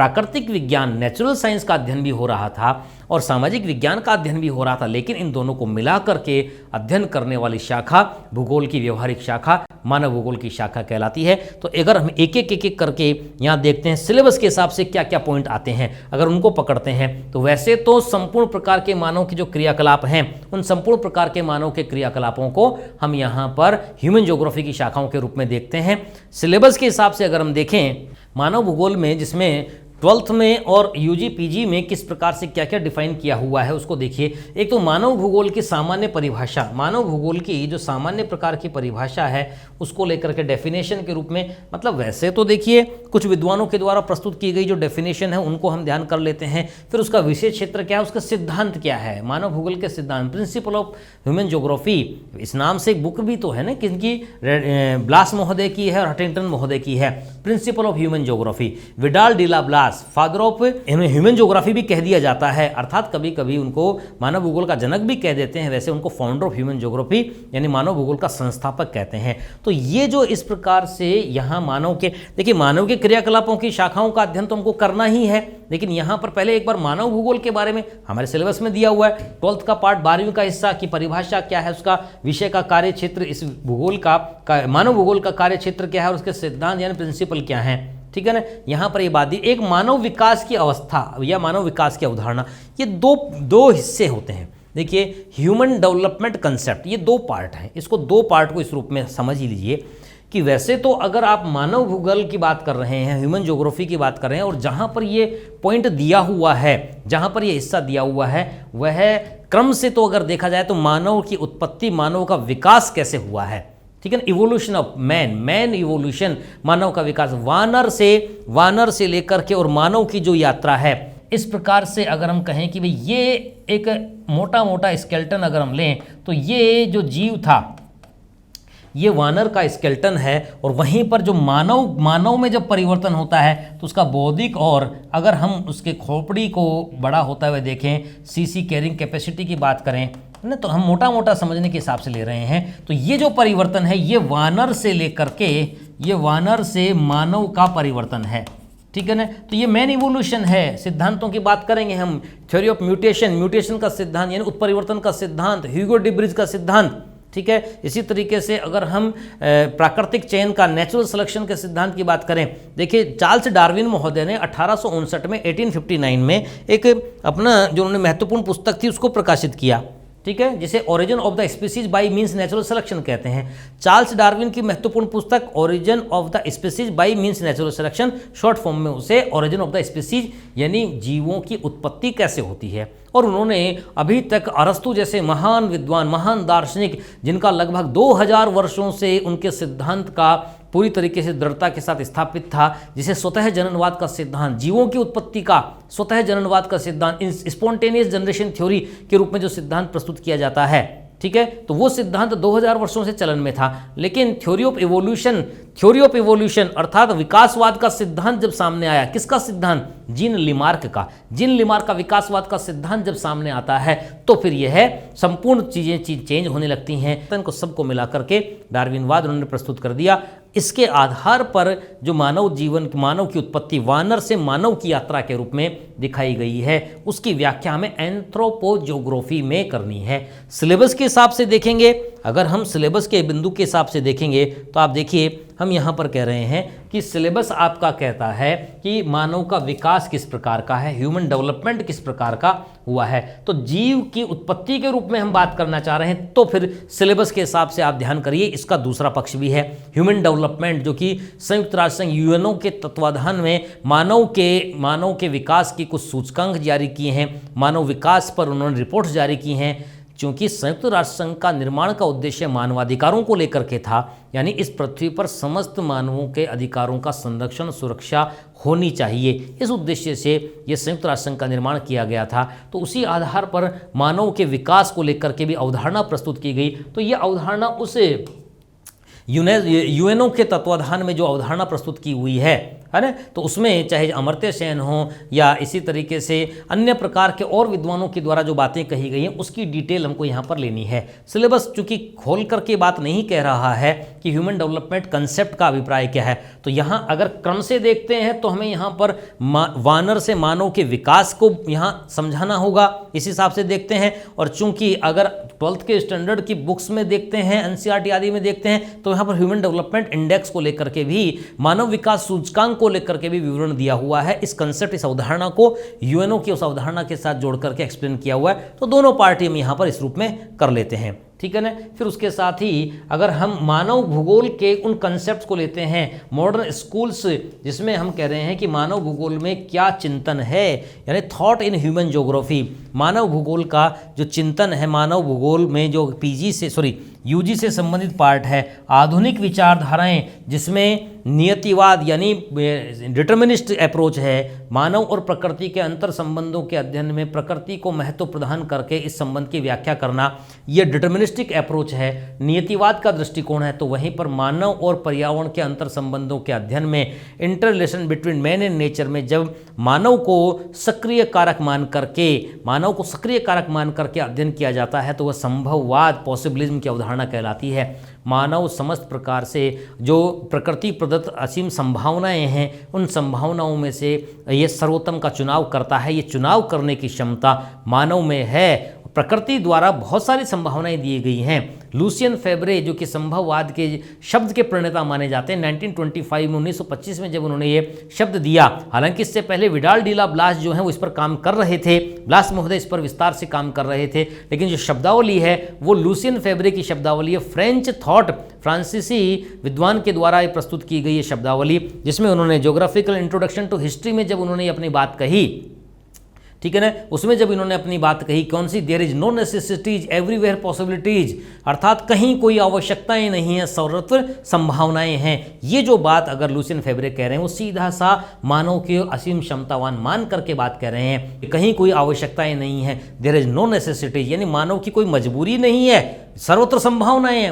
प्राकृतिक विज्ञान natural science का अध्ययन भी हो रहा था और सामाजिक विज्ञान का अध्ययन भी हो रहा था, लेकिन इन दोनों को मिला करके अध्ययन करने वाली शाखा भूगोल की व्यवहारिक शाखा मानव भूगोल की शाखा कहलाती है। तो अगर हम एक एक करके यहाँ देखते हैं सिलेबस के हिसाब से क्या क्या पॉइंट आते हैं, अगर उनको पकड़ते हैं तो वैसे तो संपूर्ण प्रकार के मानव की जो क्रियाकलाप हैं उन संपूर्ण प्रकार के मानव के क्रियाकलापों को हम यहाँ पर ह्यूमन ज्योग्राफी की शाखाओं के रूप में देखते हैं। सिलेबस के हिसाब से अगर हम देखें मानव भूगोल में, जिसमें 12th में और यूजी पीजी में किस प्रकार से क्या क्या डिफाइन किया हुआ है उसको देखिए। एक तो मानव भूगोल की सामान्य परिभाषा, मानव भूगोल की जो सामान्य प्रकार की परिभाषा है उसको लेकर के डेफिनेशन के रूप में, मतलब वैसे तो देखिए कुछ विद्वानों के द्वारा प्रस्तुत की गई जो डेफिनेशन है उनको हम ध्यान कर लेते हैं। फिर उसका विशेष क्षेत्र क्या है, उसका सिद्धांत क्या है, मानव भूगोल के सिद्धांत, प्रिंसिपल ऑफ ह्यूमन ज्योग्राफी, इस नाम से एक बुक भी तो है ना, किनकी, ब्लास महोदय की है और हंटिंगटन महोदय की है, principle of human geography. Vidal de la Blache father of human geography भी कह दिया जाता है, अर्थात कभी कभी उनको मानव भूगोल का जनक भी कह देते हैं, वैसे उनको फाउंडर ऑफ ह्यूमन ज्योग्राफी यानी मानव भूगोल का संस्थापक कहते हैं। तो ये जो इस प्रकार से यहाँ मानव के, देखिए मानव के क्रियाकलापों की शाखाओं का अध्ययन तो हमको करना ही है, लेकिन यहाँ पर पहले एक बार मानव भूगोल के बारे में हमारे सिलेबस में दिया हुआ है, 12th का पार्ट 12वीं का हिस्सा की परिभाषा क्या है, उसका विषय का कार्य क्षेत्र, इस भूगोल का मानव भूगोल का कार्य क्षेत्र क्या है और उसके सिद्धांत यानी प्रिंसिपल क्या है, ठीक है ना। यहाँ पर ये बात दी, एक मानव विकास की अवस्था या मानव विकास की अवधारणा, ये दो हिस्से होते हैं। देखिए ह्यूमन डेवलपमेंट कंसेप्ट, ये 2 पार्ट हैं, इसको 2 पार्ट को इस रूप में समझ ही लीजिए कि वैसे तो अगर आप मानव भूगोल की बात कर रहे हैं, ह्यूमन ज्योग्राफी की बात कर रहे हैं और जहाँ पर ये पॉइंट दिया हुआ है, जहाँ पर ये हिस्सा दिया हुआ है, वह क्रम से तो अगर देखा जाए तो मानव की उत्पत्ति, मानव का विकास कैसे हुआ है, ठीक है ना, इवोल्यूशन ऑफ मैन इवोल्यूशन, मानव का विकास वानर से लेकर के और मानव की जो यात्रा है, इस प्रकार से अगर हम कहें कि भाई ये एक मोटा मोटा स्केलेटन अगर हम लें तो ये जो जीव था ये वानर का स्केलेटन है, और वहीं पर जो मानव में जब परिवर्तन होता है तो उसका बौद्धिक, और अगर हम उसके खोपड़ी को बड़ा होता हुए देखें, सीसी कैरिंग कैपेसिटी की बात करें ना, तो हम मोटा मोटा समझने के हिसाब से ले रहे हैं। तो ये जो परिवर्तन है ये वानर से लेकर के, ये वानर से मानव का परिवर्तन है, ठीक है ना। तो ये मैन इवोल्यूशन है। सिद्धांतों की बात करेंगे हम, थ्योरी ऑफ म्यूटेशन का सिद्धांत यानी उत्परिवर्तन का सिद्धांत, ह्यूगो डिब्रिज का सिद्धांत, ठीक है। इसी तरीके से अगर हम प्राकृतिक चयन का, नेचुरल सिलेक्शन के सिद्धांत की बात करें, देखिए चार्ल्स डार्विन महोदय ने 1859 में 1859 में एक अपना जो उन्होंने महत्वपूर्ण पुस्तक थी उसको प्रकाशित किया, ठीक है, जिसे origin of the species by means natural selection कहते हैं। चार्ल्स डार्विन की महत्वपूर्ण पुस्तक origin of the species by means natural selection, short form में उसे ओरिजिन ऑफ द स्पीसीज यानी जीवों की उत्पत्ति कैसे होती है। और उन्होंने अभी तक अरस्तु जैसे महान विद्वान, महान दार्शनिक, जिनका लगभग 2000 वर्षों से उनके सिद्धांत का पूरी तरीके से दृढ़ता के साथ स्थापित था, जिसे स्वतः जननवाद का सिद्धांत, जीवों की उत्पत्ति का स्वतः जननवाद का सिद्धांत, स्पॉन्टेनियस जनरेशन थ्योरी के रूप में जो सिद्धांत प्रस्तुत किया जाता है, ठीक है, तो वो सिद्धांत 2000 वर्षों से चलन में था। लेकिन थ्योरी ऑफ इवोल्यूशन अर्थात विकासवाद का सिद्धांत जब सामने आया, किसका सिद्धांत, जीन लिमार्क का विकासवाद का सिद्धांत जब सामने आता है तो फिर यह है संपूर्ण चीजें चेंज होने लगती हैं। तो इनको सबको मिला करके डार्विनवाद उन्होंने प्रस्तुत कर दिया। इसके आधार पर जो मानव की उत्पत्ति वानर से मानव की यात्रा के रूप में दिखाई गई है, उसकी व्याख्या हमें एंथ्रोपोज्योग्राफी में करनी है। सिलेबस के हिसाब से देखेंगे, अगर हम सिलेबस के बिंदु के हिसाब से देखेंगे तो आप देखिए हम यहाँ पर कह रहे हैं कि सिलेबस आपका कहता है कि मानव का विकास किस प्रकार का है, ह्यूमन डेवलपमेंट किस प्रकार का हुआ है। तो जीव की उत्पत्ति के रूप में हम बात करना चाह रहे हैं, तो फिर सिलेबस के हिसाब से आप ध्यान करिए, इसका दूसरा पक्ष भी है ह्यूमन डेवलपमेंट, जो कि संयुक्त राष्ट्र संघ यूएनओ के तत्वाधान में मानव के विकास की कुछ सूचकांक जारी किए हैं, मानव विकास पर उन्होंने रिपोर्ट्स जारी की हैं। क्योंकि संयुक्त राष्ट्र संघ का निर्माण का उद्देश्य मानवाधिकारों को लेकर के था, यानी इस पृथ्वी पर समस्त मानवों के अधिकारों का संरक्षण सुरक्षा होनी चाहिए, इस उद्देश्य से ये संयुक्त राष्ट्र संघ का निर्माण किया गया था। तो उसी आधार पर मानव के विकास को लेकर के भी अवधारणा प्रस्तुत की गई। तो ये अवधारणा उस यूएनओ के तत्वाधान में जो अवधारणा प्रस्तुत की हुई है है ना। तो उसमें चाहे अमर्त्य सेन हो या इसी तरीके से अन्य प्रकार के और विद्वानों के द्वारा जो बातें कही गई हैं उसकी डिटेल हमको यहाँ पर लेनी है। सिलेबस चूंकि खोल करके बात नहीं कह रहा है कि ह्यूमन डेवलपमेंट कंसेप्ट का अभिप्राय क्या है, तो यहाँ अगर क्रम से देखते हैं तो हमें यहाँ पर वानर से मानव के विकास को यहाँ समझाना होगा, इस हिसाब से देखते हैं। और चूंकि अगर 12th के स्टैंडर्ड की बुक्स में देखते हैं, एनसीईआरटी आदि में देखते हैं, तो यहाँ पर ह्यूमन डेवलपमेंट इंडेक्स को लेकर के भी, मानव विकास सूचकांक को लेकर के भी विवरण दिया हुआ है। इस कंसेप्ट, इस अवधारणा को यूएनओ की उस अवधारणा के साथ जोड़ करके एक्सप्लेन किया हुआ है। तो दोनों पार्टी हम यहाँ पर इस रूप में कर लेते हैं, ठीक है ना। फिर उसके साथ ही अगर हम मानव भूगोल के उन कंसेप्ट को लेते हैं, मॉडर्न स्कूल्स जिसमें हम कह रहे हैं कि मानव भूगोल में क्या चिंतन है, यानी थॉट इन ह्यूमन ज्योग्राफी, मानव भूगोल का जो चिंतन है, मानव भूगोल में जो यूजी से संबंधित पार्ट है, आधुनिक विचारधाराएं जिसमें नियतिवाद यानी डिटर्मिनिस्ट अप्रोच है, मानव और प्रकृति के अंतर संबंधों के अध्ययन में प्रकृति को महत्व प्रदान करके इस संबंध की व्याख्या करना, यह डिटर्मिनिस्टिक अप्रोच है, नियतिवाद का दृष्टिकोण है। तो वहीं पर मानव और पर्यावरण के अंतर संबंधों के अध्ययन में, inter relation between man and nature में जब मानव को सक्रिय कारक मान करके अध्ययन किया जाता है तो वह संभववाद, पॉसिबिलिज्म की अवधारणा कहलाती है। मानव समस्त प्रकार से जो प्रकृति प्रदत्त असीम संभावनाएं हैं, उन संभावनाओं में से ये सर्वोत्तम का चुनाव करता है। ये चुनाव करने की क्षमता मानव में है। प्रकृति द्वारा बहुत सारी संभावनाएं दी गई हैं। लूसियन फेब्रे जो कि संभववाद के शब्द के प्रणेता माने जाते हैं, 1925 में 1925 में जब उन्होंने ये शब्द दिया, हालांकि इससे पहले विडाल डी ला ब्लास जो है वो इस पर काम कर रहे थे, ब्लास महोदय इस पर विस्तार से काम कर रहे थे, लेकिन जो शब्दावली है वो लूसियन फेब्रे की शब्दावली है। फ्रेंच थॉट, फ्रांसीसी विद्वान के द्वारा प्रस्तुत की गई ये शब्दावली, जिसमें उन्होंने ज्योग्राफिकल इंट्रोडक्शन टू हिस्ट्री में जब उन्होंने अपनी बात कही, ठीक है ना, उसमें जब इन्होंने अपनी बात कही कौन सी, there is no necessities everywhere possibilities, अर्थात कहीं कोई आवश्यकताएं नहीं है, सर्वत्र संभावनाएं हैं। ये जो बात अगर लूसियन फेब्रे कह रहे हैं वो सीधा सा मानव के असीम क्षमतावान मान करके बात कह रहे हैं कि कहीं कोई आवश्यकताएं नहीं है, देयर इज नो नेसेसिटीज, यानी मानव की कोई मजबूरी नहीं है, सर्वत्र संभावनाएं हैं।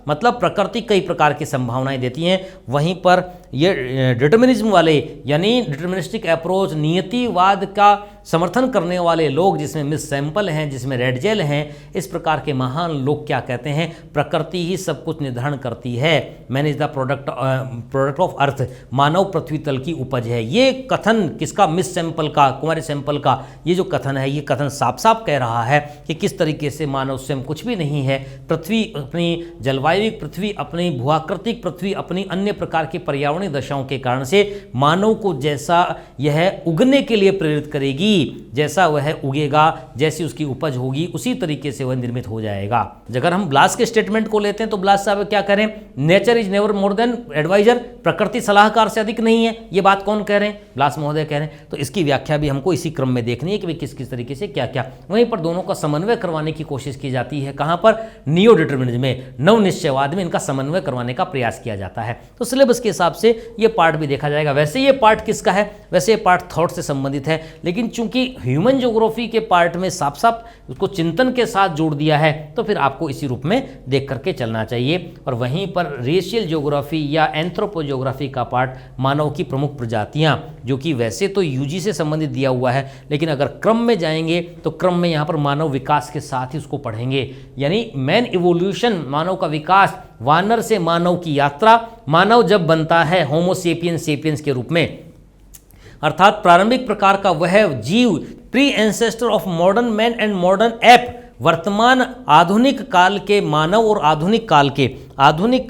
मतलब प्रकृति कई प्रकार की संभावनाएं देती हैं। वहीं पर ये डिटर्मिनिज्म वाले यानी डिटर्मिनिस्टिक अप्रोच, नियतिवाद का समर्थन करने वाले लोग, जिसमें मिस सैंपल हैं, जिसमें रेडजेल हैं, इस प्रकार के महान लोग क्या कहते हैं, प्रकृति ही सब कुछ निर्धारण करती है। Man is the product of earth, मानव पृथ्वी तल की उपज है। ये कथन किसका, मिस सैंपल का, कुमारी सैंपल का ये जो कथन है, ये कथन साफ साफ कह रहा है कि किस तरीके से मानव स्वयं कुछ भी नहीं है। पृथ्वी अपनी जलवायु, पृथ्वी अपनी भूआकृतिक, पृथ्वी अपनी अन्य प्रकार की पर्यावरणीय दशाओं के कारण से मानव को जैसा यह उगने के लिए प्रेरित करेगी, जैसा वह उगेगा, जैसी उसकी उपज होगी, उसी तरीके से वह निर्मित हो जाएगा। अगर हम ब्लास के स्टेटमेंट को लेते हैं तो ब्लास साहब क्या कह रहे हैं, nature is never more than adviser, प्रकृति सलाहकार से अधिक नहीं है। ये बात कौन कह रहे हैं, ब्लास महोदय कह रहे हैं। तो इसकी व्याख्या भी हमको इसी क्रम में देखनी है कि किस किस तरीके से क्या क्या, वहीं पर दोनों का समन्वय करवाने की कोशिश की जाती है। कहां पर, नियो डिटर्मिनिज्म में, नव निश्चयवाद में इनका समन्वय करवाने का प्रयास किया जाता है। तो सिलेबस के हिसाब से ये पार्ट भी देखा जाएगा। वैसे ये पार्ट किसका है, वैसे ये पार्ट थॉट से संबंधित है, लेकिन चूंकि ह्यूमन ज्योग्राफी के पार्ट में साफ साफ उसको चिंतन के साथ जोड़ दिया है, तो फिर आपको इसी रूप में देख करके चलना चाहिए। और वहीं पर रेशियल ज्योग्राफी या एंथ्रोपो ज्योग्राफी का पार्ट, मानव की प्रमुख प्रजातियां, जो कि वैसे तो यूजी से संबंधित दिया हुआ है, लेकिन अगर क्रम में जाएंगे तो क्रम में यहाँ पर मानव विकास के साथ ही उसको पढ़ेंगे। यानी मैन इवोल्यूशन, मानव का विकास, वानर से मानव की यात्रा, मानव जब बनता है होमो सेपियंस सेपियंस के रूप में, अर्थात प्रारंभिक प्रकार का वह जीव, pre ancestor of modern man and modern app, वर्तमान आधुनिक काल के मानव और आधुनिक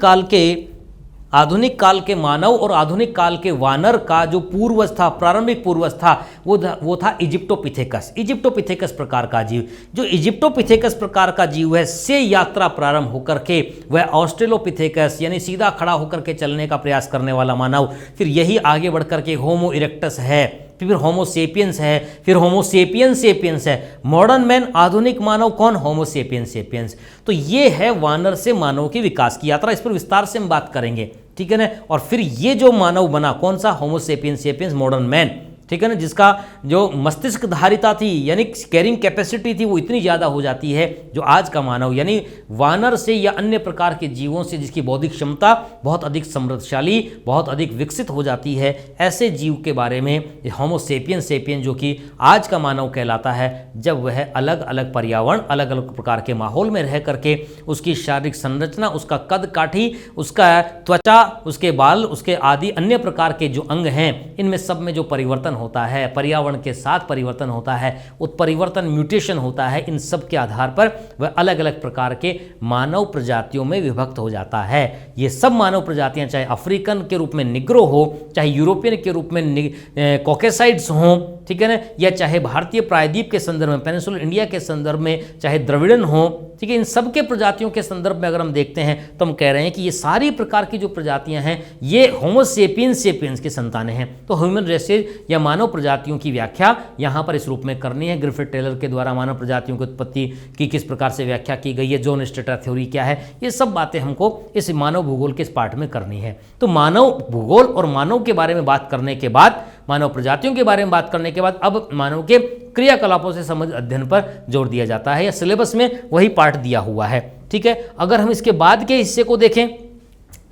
काल के मानव और आधुनिक काल के वानर का जो पूर्वज था, प्रारंभिक पूर्वज था, वो था इजिप्टोपिथेकस प्रकार का जीव। जो इजिप्टोपिथेकस प्रकार का जीव है, से यात्रा प्रारंभ होकर के वह ऑस्ट्रेलोपिथेकस यानी सीधा खड़ा होकर के चलने का प्रयास करने वाला मानव, फिर यही आगे बढ़ करके होमो इरेक्टस है, फिर होमो सेपियंस है, फिर होमो सेपियंस सेपियंस है। मॉडर्न मैन, आधुनिक मानव कौन, होमो सेपियंस सेपियंस। तो ये है वानर से मानव की विकास की यात्रा, इस पर विस्तार से हम बात करेंगे, ठीक है ना। और फिर ये जो मानव बना कौन सा, होमो सेपियंस सेपियंस, मॉडर्न मैन, ठीक है ना, जिसका जो मस्तिष्क धारिता थी यानी कैरिंग कैपेसिटी थी वो इतनी ज़्यादा हो जाती है, जो आज का मानव यानी वानर से या अन्य प्रकार के जीवों से जिसकी बौद्धिक क्षमता बहुत अधिक समृद्धशाली, बहुत अधिक विकसित हो जाती है, ऐसे जीव के बारे में होमो सेपियन सेपियन जो कि आज का मानव कहलाता है, जब वह अलग अलग पर्यावरण, अलग अलग प्रकार के माहौल में रह करके उसकी शारीरिक संरचना, उसका कद काठी, उसका त्वचा, उसके बाल, उसके आदि अन्य प्रकार के जो अंग हैं, इनमें सब में जो परिवर्तन होता है, पर्यावरण के साथ परिवर्तन होता है, उत्परिवर्तन म्यूटेशन होता है, इन सब के आधार पर वह अलग अलग प्रकार के मानव प्रजातियों में विभक्त हो जाता है। ये सब मानव प्रजातियां चाहे अफ्रीकन के रूप में निग्रो हो, चाहे यूरोपियन के रूप में कॉकेसाइड्स हों, ठीक है ना, या चाहे भारतीय प्रायद्वीप के संदर्भ में, पेनिनसुलर इंडिया के संदर्भ में चाहे द्रविड़न हो, ठीक है, इन सब के प्रजातियों के संदर्भ में अगर हम देखते हैं तो हम कह रहे हैं कि ये सारी प्रकार की जो प्रजातियां हैं ये होमो सेपियंस सेपियंस की संतानें हैं। तो ह्यूमन रेसेज या मानव प्रजातियों की व्याख्या यहाँ पर इस रूप में करनी है। ग्रिफिथ टेलर के द्वारा मानव प्रजातियों की उत्पत्ति की किस प्रकार से व्याख्या की गई है, जॉन स्ट्रेटर थ्योरी क्या है, ये सब बातें हमको इस मानव भूगोल के इस पाठ में करनी है। तो मानव भूगोल और मानव के बारे में बात करने के बाद, मानव प्रजातियों के बारे में बात करने के बाद अब मानव के क्रियाकलापों से संबंधित अध्ययन पर जोर दिया जाता है, या सिलेबस में वही पाठ दिया हुआ है। ठीक है, अगर हम इसके बाद के हिस्से को देखें,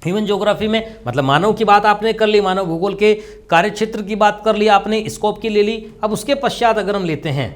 ह्यूमन ज्योग्राफी में मतलब मानव की बात आपने कर ली, मानव भूगोल के कार्यक्षेत्र की बात कर ली आपने, स्कोप की ले ली। अब उसके पश्चात अगर हम लेते हैं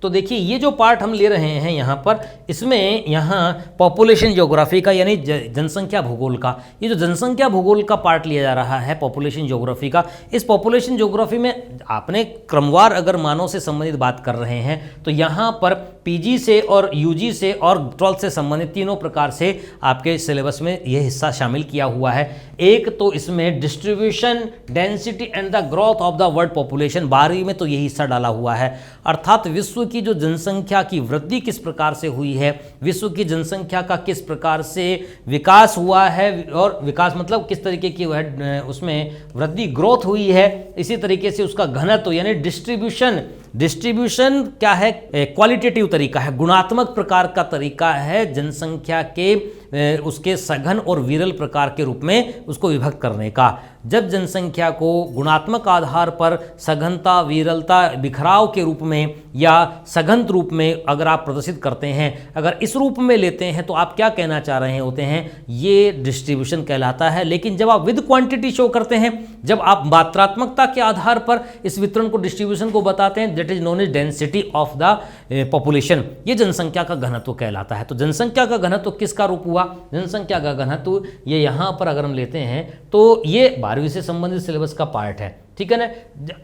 तो देखिए ये जो पार्ट हम ले रहे हैं यहाँ पर, इसमें यहाँ पॉपुलेशन ज्योग्राफी का यानी जनसंख्या भूगोल का, ये जो जनसंख्या भूगोल का पार्ट लिया जा रहा है पॉपुलेशन ज्योग्राफी का, इस पॉपुलेशन ज्योग्राफी में आपने क्रमवार अगर मानव से संबंधित बात कर रहे हैं तो यहाँ पर पीजी से और यूजी से और 12th से संबंधित तीनों प्रकार से आपके सिलेबस में यह हिस्सा शामिल किया हुआ है। एक तो इसमें distribution, density and the growth of the world population, 12वीं में तो यही हिस्सा डाला हुआ है, अर्थात विश्व की जो जनसंख्या की वृद्धि किस प्रकार से हुई है, विश्व की जनसंख्या का किस प्रकार से विकास हुआ है, और विकास मतलब किस तरीके की वह उसमें वृद्धि ग्रोथ हुई है, इसी तरीके से उसका घनत्व यानी डिस्ट्रीब्यूशन क्या है, क्वालिटेटिव तरीका है, गुणात्मक प्रकार का तरीका है जनसंख्या के उसके सघन और विरल प्रकार के रूप में उसको विभक्त करने का। जब जनसंख्या को गुणात्मक आधार पर सघनता, विरलता, बिखराव के रूप में या सघन रूप में अगर आप प्रदर्शित करते हैं, अगर इस रूप में लेते हैं तो आप क्या कहना चाह रहे होते हैं, ये डिस्ट्रीब्यूशन कहलाता है। लेकिन जब आप विद क्वांटिटी शो करते हैं, जब आप मात्रात्मकता के आधार पर इस वितरण को, डिस्ट्रीब्यूशन को बताते हैं, that is known as density of the population, ये जनसंख्या का घनत्व कहलाता है। तो जनसंख्या का घनत्व किसका रूप हुआ, जनसंख्या का घनत्व ये यहाँ पर अगर हम लेते हैं तो ये 12वीं से संबंधित सिलेबस का पार्ट है। ठीक है ना,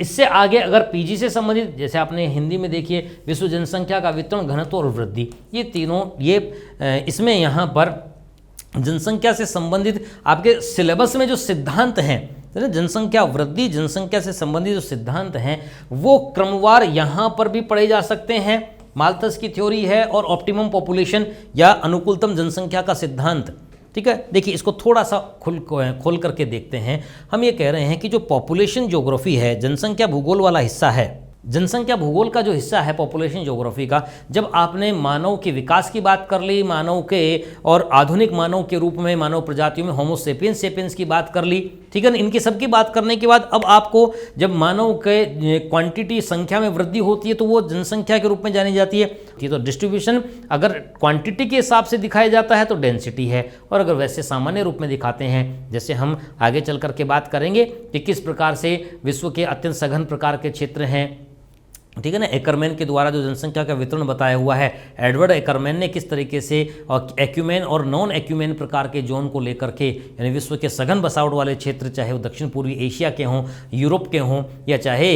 इससे आगे अगर पीजी से संबंधित, जैसे आपने हिंदी में देखिए विश्व जनसंख्या का वितरण, घनत्व और वृद्धि, ये तीनों ये इसमें यहाँ पर जनसंख्या से संबंधित आपके सिलेबस में जो सिद्धांत हैं, जनसंख्या वृद्धि, जनसंख्या से संबंधित जो सिद्धांत हैं वो क्रमवार यहाँ पर भी पढ़े जा सकते हैं। माल्थस की थ्योरी है और ऑप्टिमम पॉपुलेशन या अनुकूलतम जनसंख्या का सिद्धांत। ठीक है, देखिए इसको थोड़ा सा खोल करके देखते हैं। हम ये कह रहे हैं कि जो पॉपुलेशन ज्योग्राफी है, जनसंख्या भूगोल वाला हिस्सा है, जनसंख्या भूगोल का जो हिस्सा है पॉपुलेशन ज्योग्राफी का, जब आपने मानव के विकास की बात कर ली, मानव के और आधुनिक मानव के रूप में मानव प्रजातियों में होमो सेपियंस सेपियंस की बात कर ली, ठीक है ना, इनकी सबकी बात करने के बाद अब आपको जब मानव के क्वांटिटी, संख्या में वृद्धि होती है तो वो जनसंख्या के रूप में जानी जाती है। तो डिस्ट्रीब्यूशन अगर क्वांटिटी के हिसाब से दिखाया जाता है तो डेंसिटी है, और अगर वैसे सामान्य रूप में दिखाते हैं, जैसे हम आगे चल करके बात करेंगे कि किस प्रकार से विश्व के अत्यंत सघन प्रकार के क्षेत्र हैं, ठीक है ना, एकरमैन के द्वारा जो जनसंख्या का वितरण बताया हुआ है, एडवर्ड एकरमैन ने किस तरीके से और एक्यूमेन और नॉन एक्यूमेन प्रकार के जोन को लेकर के, यानी विश्व के सघन बसावट वाले क्षेत्र, चाहे वो दक्षिण पूर्वी एशिया के हों, यूरोप के हों, या चाहे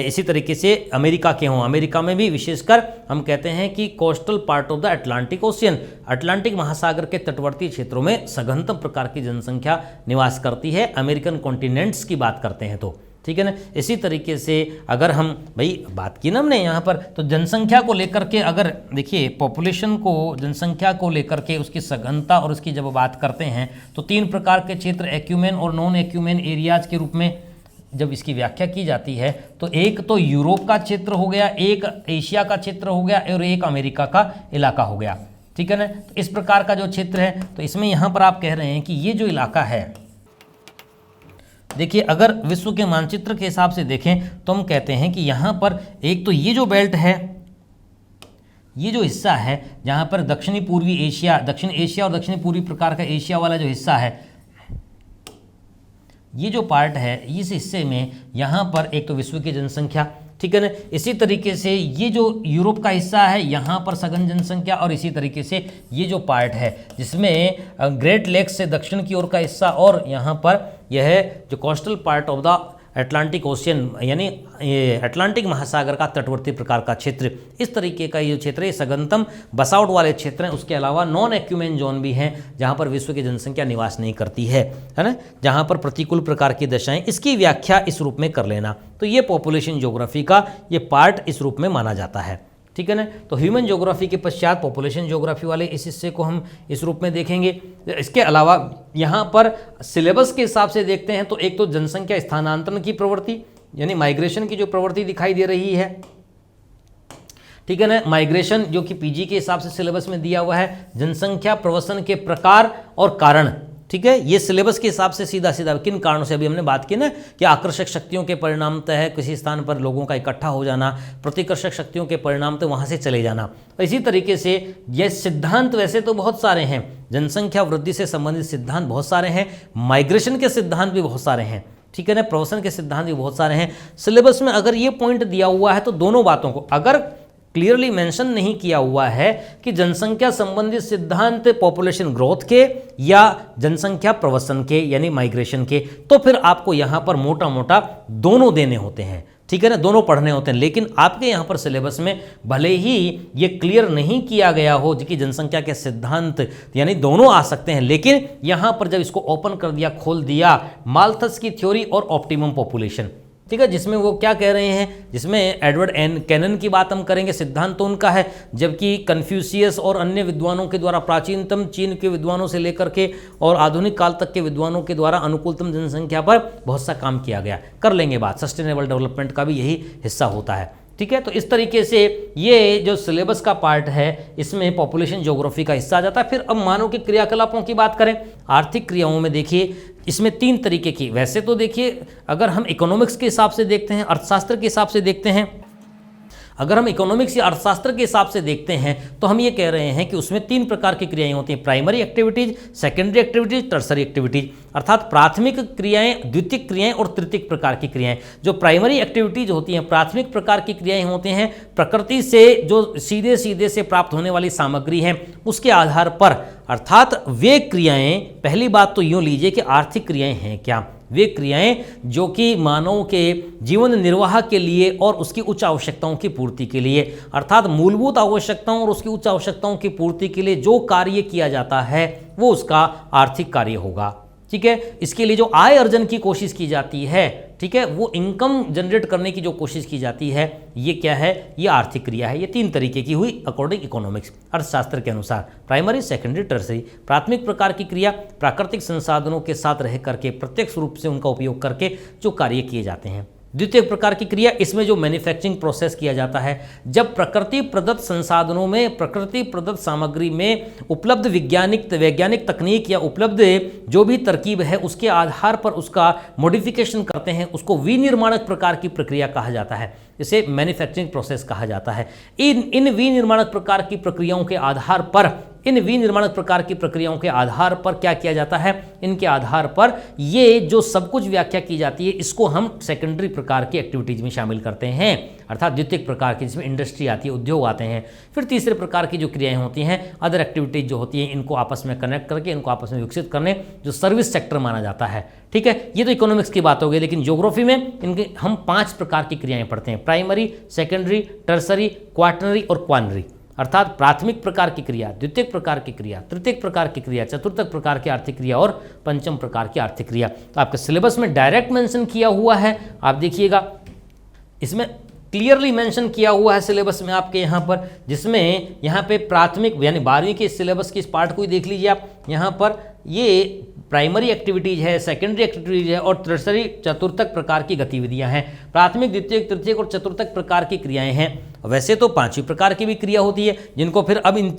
इसी तरीके से अमेरिका के हों, अमेरिका में भी विशेषकर हम कहते हैं कि coastal part of the Atlantic ocean, Atlantic महासागर के तटवर्ती क्षेत्रों में सघनतम प्रकार की जनसंख्या निवास करती है, अमेरिकन कॉन्टिनेंट्स की बात करते हैं तो, ठीक है ना। इसी तरीके से अगर हम भाई बात की ना हमने यहाँ पर, तो जनसंख्या को लेकर के अगर देखिए पॉपुलेशन को, जनसंख्या को लेकर के उसकी सघनता और उसकी जब बात करते हैं तो 3 प्रकार के क्षेत्र, एक्यूमेन और नॉन एक्यूमेन एरियाज के रूप में जब इसकी व्याख्या की जाती है तो एक तो यूरोप का क्षेत्र हो गया, एक एशिया का क्षेत्र हो गया और एक अमेरिका का इलाका हो गया, ठीक है ना। तो इस प्रकार का जो क्षेत्र है, तो इसमें यहाँ पर आप कह रहे हैं कि ये जो इलाका है, देखिए अगर विश्व के मानचित्र के हिसाब से देखें तो हम कहते हैं कि यहाँ पर एक तो ये जो बेल्ट है, ये जो हिस्सा है जहाँ पर दक्षिणी पूर्वी एशिया, दक्षिण एशिया और दक्षिणी पूर्वी प्रकार का एशिया वाला जो हिस्सा है, ये जो पार्ट है, इस हिस्से में यहाँ पर एक तो विश्व की जनसंख्या, ठीक है ना, इसी तरीके से ये जो यूरोप का हिस्सा है यहाँ पर सघन जनसंख्या, और इसी तरीके से ये जो पार्ट है जिसमें ग्रेट लेक्स से दक्षिण की ओर का हिस्सा, और यहाँ पर यह जो coastal part of the Atlantic ocean यानी अटलांटिक महासागर का तटवर्ती प्रकार का क्षेत्र, इस तरीके का ये क्षेत्र ये सघनतम बसावट वाले क्षेत्र हैं। उसके अलावा नॉन एक्यूमेन जोन भी हैं जहाँ पर विश्व की जनसंख्या निवास नहीं करती है ना, जहाँ पर प्रतिकूल प्रकार की दशाएं, इसकी व्याख्या इस रूप में कर लेना। तो ये पॉपुलेशन ज्योग्राफी का ये पार्ट इस रूप में माना जाता है, ठीक है ना। तो ह्यूमन ज्योग्राफी के पश्चात पॉपुलेशन ज्योग्राफी वाले इस हिस्से को हम इस रूप में देखेंगे। इसके अलावा यहाँ पर सिलेबस के हिसाब से देखते हैं तो एक तो जनसंख्या स्थानांतरण की प्रवृत्ति यानी माइग्रेशन की जो प्रवृत्ति दिखाई दे रही है, ठीक है ना। माइग्रेशन जो कि पीजी के हिसाब से सिलेबस में दिया हुआ है, जनसंख्या प्रवसन के प्रकार और कारण, ठीक है। ये सिलेबस के हिसाब से सीधा सीधा किन कारणों से, अभी हमने बात की ना कि आकर्षक शक्तियों के परिणामतः है किसी स्थान पर लोगों का इकट्ठा हो जाना, प्रतिकर्षक शक्तियों के परिणामतः वहाँ से चले जाना। इसी तरीके से ये सिद्धांत वैसे तो बहुत सारे हैं, जनसंख्या वृद्धि से संबंधित सिद्धांत बहुत सारे हैं, माइग्रेशन के सिद्धांत भी बहुत सारे हैं, ठीक है ना, प्रवसन के सिद्धांत भी बहुत सारे हैं। सिलेबस में अगर ये पॉइंट दिया हुआ है तो दोनों बातों को अगर क्लियरली मेंशन नहीं किया हुआ है कि जनसंख्या संबंधित सिद्धांत पॉपुलेशन ग्रोथ के या जनसंख्या प्रवसन के यानी माइग्रेशन के, तो फिर आपको यहाँ पर मोटा मोटा दोनों देने होते हैं, ठीक है ना, दोनों पढ़ने होते हैं। लेकिन आपके यहाँ पर सिलेबस में भले ही ये क्लियर नहीं किया गया हो कि जनसंख्या के सिद्धांत यानी दोनों आ सकते हैं, लेकिन यहाँ पर जब इसको ओपन कर दिया, खोल दिया, माल्थस की थ्योरी और ऑप्टिमम पॉपुलेशन, ठीक है, जिसमें वो क्या कह रहे हैं, जिसमें एडवर्ड कैनन की बात हम करेंगे, सिद्धांत तो उनका है, जबकि कन्फ्यूशियस और अन्य विद्वानों के द्वारा, प्राचीनतम चीन के विद्वानों से लेकर के और आधुनिक काल तक के विद्वानों के द्वारा अनुकूलतम जनसंख्या पर बहुत सा काम किया गया। कर लेंगे बात, सस्टेनेबल डेवलपमेंट का भी यही हिस्सा होता है, ठीक है। तो इस तरीके से ये जो सिलेबस का पार्ट है इसमें पॉपुलेशन ज्योग्राफी का हिस्सा आ जाता है। फिर अब मानव के क्रियाकलापों की बात करें, आर्थिक क्रियाओं में देखिए इसमें 3 तरीके की, वैसे तो देखिए अगर हम इकोनॉमिक्स के हिसाब से देखते हैं, अर्थशास्त्र के हिसाब से देखते हैं, अगर हम इकोनॉमिक्स या अर्थशास्त्र के हिसाब से देखते हैं तो हम ये कह रहे हैं कि उसमें 3 प्रकार की क्रियाएं होती हैं, primary activities, secondary activities, tertiary activities, अर्थात प्राथमिक क्रियाएं, द्वितीयक क्रियाएं और तृतीयक प्रकार की क्रियाएं। जो प्राइमरी एक्टिविटीज होती हैं, प्राथमिक प्रकार की क्रियाएं होती हैं, प्रकृति से जो सीधे सीधे से प्राप्त होने वाली सामग्री है उसके आधार पर, अर्थात वे क्रियाएं, पहली बात तो यूँ लीजिए कि आर्थिक क्रियाएं हैं क्या, वे क्रियाएं जो कि मानव के जीवन निर्वाह के लिए और उसकी उच्च आवश्यकताओं की पूर्ति के लिए, अर्थात मूलभूत आवश्यकताओं और उसकी उच्च आवश्यकताओं की पूर्ति के लिए जो कार्य किया जाता है वो उसका आर्थिक कार्य होगा, ठीक है। इसके लिए जो आय अर्जन की कोशिश की जाती है, ठीक है, वो इनकम जनरेट करने की जो कोशिश की जाती है, ये क्या है, ये आर्थिक क्रिया है। ये 3 तरीके की हुई अकॉर्डिंग इकोनॉमिक्स, अर्थशास्त्र के अनुसार, प्राइमरी, सेकेंडरी, टर्सरी। प्राथमिक प्रकार की क्रिया प्राकृतिक संसाधनों के साथ रह करके प्रत्यक्ष रूप से उनका उपयोग करके जो कार्य किए जाते हैं। द्वितीय प्रकार की क्रिया, इसमें जो मैन्युफैक्चरिंग प्रोसेस किया जाता है, जब प्रकृति प्रदत्त संसाधनों में, प्रकृति प्रदत्त सामग्री में उपलब्ध वैज्ञानिक तकनीक या उपलब्ध जो भी तरकीब है उसके आधार पर उसका मॉडिफिकेशन करते हैं, उसको विनिर्माणक प्रकार की प्रक्रिया कहा जाता है, इसे मैन्युफैक्चरिंग प्रोसेस कहा जाता है। इन विनिर्माणक प्रकार की प्रक्रियाओं के आधार पर, इन विनिर्माणक प्रकार की प्रक्रियाओं के आधार पर क्या किया जाता है, इनके आधार पर ये जो सब कुछ व्याख्या की जाती है इसको हम सेकेंडरी प्रकार की एक्टिविटीज में शामिल करते हैं, अर्थात द्वितीयक प्रकार की, जिसमें इंडस्ट्री आती है, उद्योग आते हैं। फिर तीसरे प्रकार की जो क्रियाएं होती हैं, अदर एक्टिविटीज जो होती हैं, इनको आपस में कनेक्ट करके इनको आपस में विकसित करने, जो सर्विस सेक्टर माना जाता है, ठीक है। ये तो इकोनॉमिक्स की बात हो गई, लेकिन ज्योग्राफी में इनके हम 5 प्रकार की क्रियाएं पढ़ते हैं, प्राइमरी, सेकेंडरी, टर्सरी, क्वाटरनरी और क्वानरी, अर्थात प्राथमिक प्रकार की क्रिया, द्वितीयक प्रकार की क्रिया, तृतीयक प्रकार की क्रिया, चतुर्थक प्रकार की आर्थिक क्रिया और पंचम प्रकार की आर्थिक क्रिया। तो आपके सिलेबस में डायरेक्ट मेंशन किया हुआ है, आप देखिएगा इसमें क्लियरली मेंशन किया हुआ है सिलेबस में आपके यहाँ पर, जिसमें यहाँ पे प्राथमिक यानी 12वीं के सिलेबस की इस पार्ट को ही देख लीजिए आप, यहाँ पर ये प्राइमरी एक्टिविटीज है, सेकेंडरी एक्टिविटीज है और टर्सरी चतुर्थक प्रकार की गतिविधियां हैं। प्राथमिक, द्वितीयक, तृतीयक और चतुर्थक प्रकार की क्रियाएं हैं। वैसे तो 5वीं प्रकार की भी क्रिया होती है, जिनको फिर अब इन